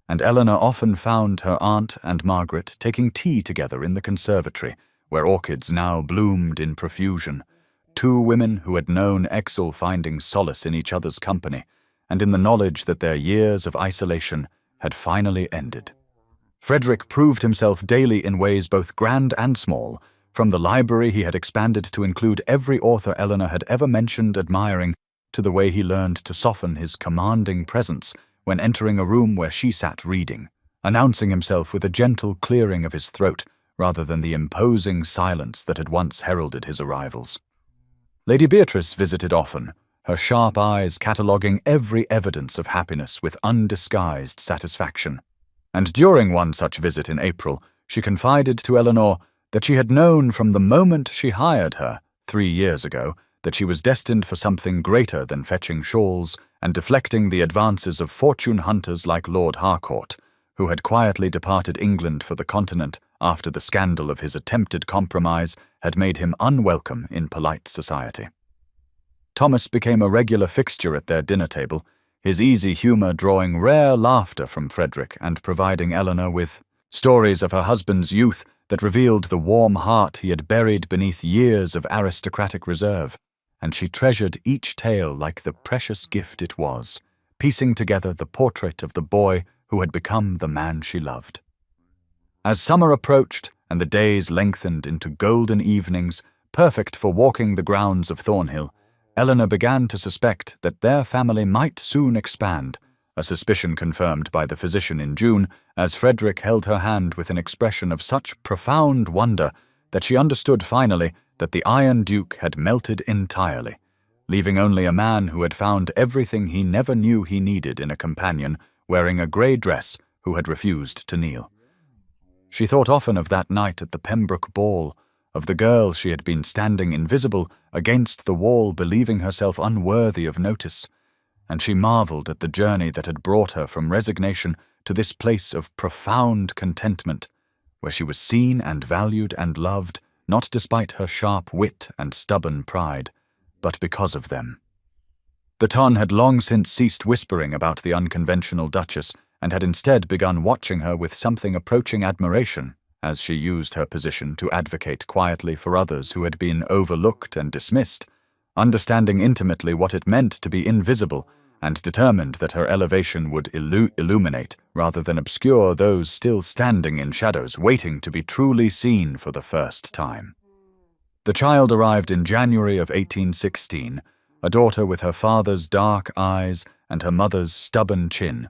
and Eleanor often found her aunt and Margaret taking tea together in the conservatory, where orchids now bloomed in profusion, two women who had known Exel finding solace in each other's company, and in the knowledge that their years of isolation had finally ended. Frederick proved himself daily in ways both grand and small. From the library he had expanded to include every author Eleanor had ever mentioned admiring, to the way he learned to soften his commanding presence when entering a room where she sat reading, announcing himself with a gentle clearing of his throat rather than the imposing silence that had once heralded his arrivals. Lady Beatrice visited often, her sharp eyes cataloguing every evidence of happiness with undisguised satisfaction. And during one such visit in April, she confided to Eleanor that she had known from the moment she hired her, 3 years ago, that she was destined for something greater than fetching shawls and deflecting the advances of fortune hunters like Lord Harcourt, who had quietly departed England for the continent after the scandal of his attempted compromise had made him unwelcome in polite society. Thomas became a regular fixture at their dinner table, his easy humour drawing rare laughter from Frederick and providing Eleanor with stories of her husband's youth that revealed the warm heart he had buried beneath years of aristocratic reserve, and she treasured each tale like the precious gift it was, piecing together the portrait of the boy who had become the man she loved. As summer approached and the days lengthened into golden evenings, perfect for walking the grounds of Thornhill, Eleanor began to suspect that their family might soon expand, a suspicion confirmed by the physician in June, as Frederick held her hand with an expression of such profound wonder that she understood finally that the Iron Duke had melted entirely, leaving only a man who had found everything he never knew he needed in a companion wearing a grey dress who had refused to kneel. She thought often of that night at the Pembroke ball, of the girl she had been standing invisible against the wall believing herself unworthy of notice, and she marvelled at the journey that had brought her from resignation to this place of profound contentment, where she was seen and valued and loved, not despite her sharp wit and stubborn pride, but because of them. The ton had long since ceased whispering about the unconventional Duchess, and had instead begun watching her with something approaching admiration, as she used her position to advocate quietly for others who had been overlooked and dismissed, understanding intimately what it meant to be invisible, and determined that her elevation would illuminate rather than obscure those still standing in shadows waiting to be truly seen for the first time. The child arrived in January of 1816, a daughter with her father's dark eyes and her mother's stubborn chin,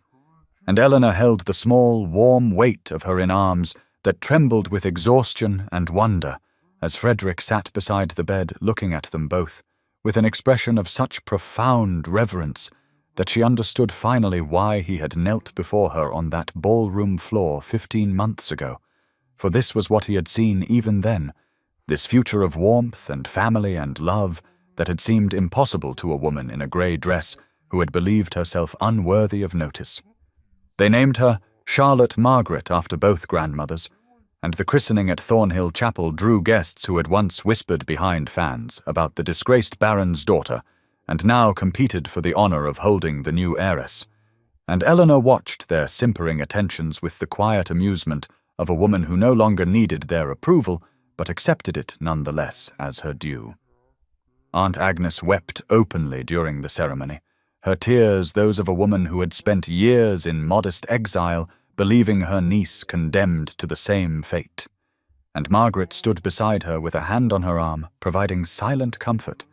and Eleanor held the small, warm weight of her in arms that trembled with exhaustion and wonder as Frederick sat beside the bed looking at them both, with an expression of such profound reverence that she understood finally why he had knelt before her on that ballroom floor 15 months ago, for this was what he had seen even then, this future of warmth and family and love that had seemed impossible to a woman in a grey dress who had believed herself unworthy of notice. They named her Charlotte Margaret after both grandmothers, and the christening at Thornhill Chapel drew guests who had once whispered behind fans about the disgraced baron's daughter, and now competed for the honour of holding the new heiress. And Eleanor watched their simpering attentions with the quiet amusement of a woman who no longer needed their approval, but accepted it nonetheless as her due. Aunt Agnes wept openly during the ceremony, her tears those of a woman who had spent years in modest exile, believing her niece condemned to the same fate. And Margaret stood beside her with a hand on her arm, providing silent comfort,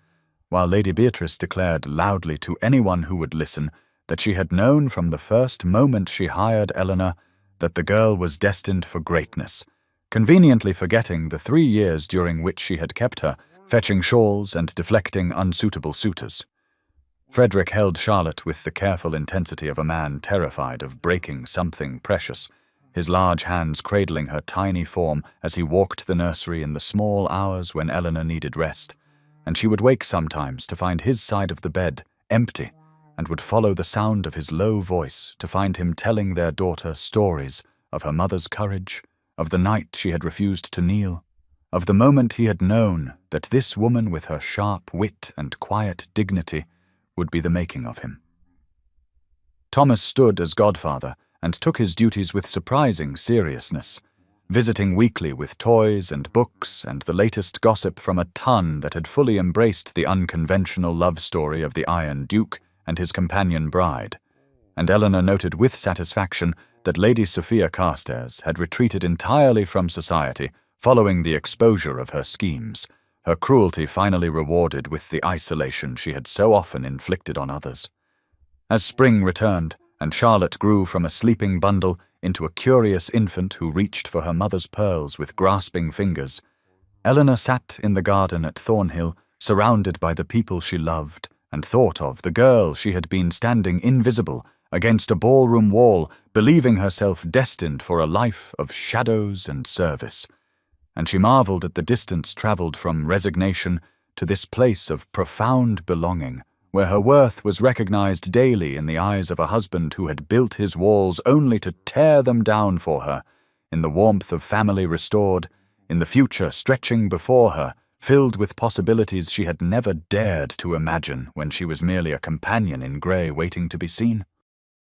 while Lady Beatrice declared loudly to anyone who would listen that she had known from the first moment she hired Eleanor that the girl was destined for greatness, conveniently forgetting the 3 years during which she had kept her, fetching shawls and deflecting unsuitable suitors. Frederick held Charlotte with the careful intensity of a man terrified of breaking something precious, his large hands cradling her tiny form as he walked the nursery in the small hours when Eleanor needed rest, and she would wake sometimes to find his side of the bed empty, and would follow the sound of his low voice to find him telling their daughter stories of her mother's courage, of the night she had refused to kneel, of the moment he had known that this woman with her sharp wit and quiet dignity would be the making of him. Thomas stood as godfather and took his duties with surprising seriousness, visiting weekly with toys and books and the latest gossip from a ton that had fully embraced the unconventional love story of the Iron Duke and his companion bride, and Eleanor noted with satisfaction that Lady Sophia Carstairs had retreated entirely from society following the exposure of her schemes, her cruelty finally rewarded with the isolation she had so often inflicted on others. As spring returned, and Charlotte grew from a sleeping bundle into a curious infant who reached for her mother's pearls with grasping fingers, Eleanor sat in the garden at Thornhill, surrounded by the people she loved, and thought of the girl she had been standing invisible against a ballroom wall, believing herself destined for a life of shadows and service. And she marveled at the distance traveled from resignation to this place of profound belonging, where her worth was recognized daily in the eyes of a husband who had built his walls only to tear them down for her, in the warmth of family restored, in the future stretching before her, filled with possibilities she had never dared to imagine when she was merely a companion in grey waiting to be seen.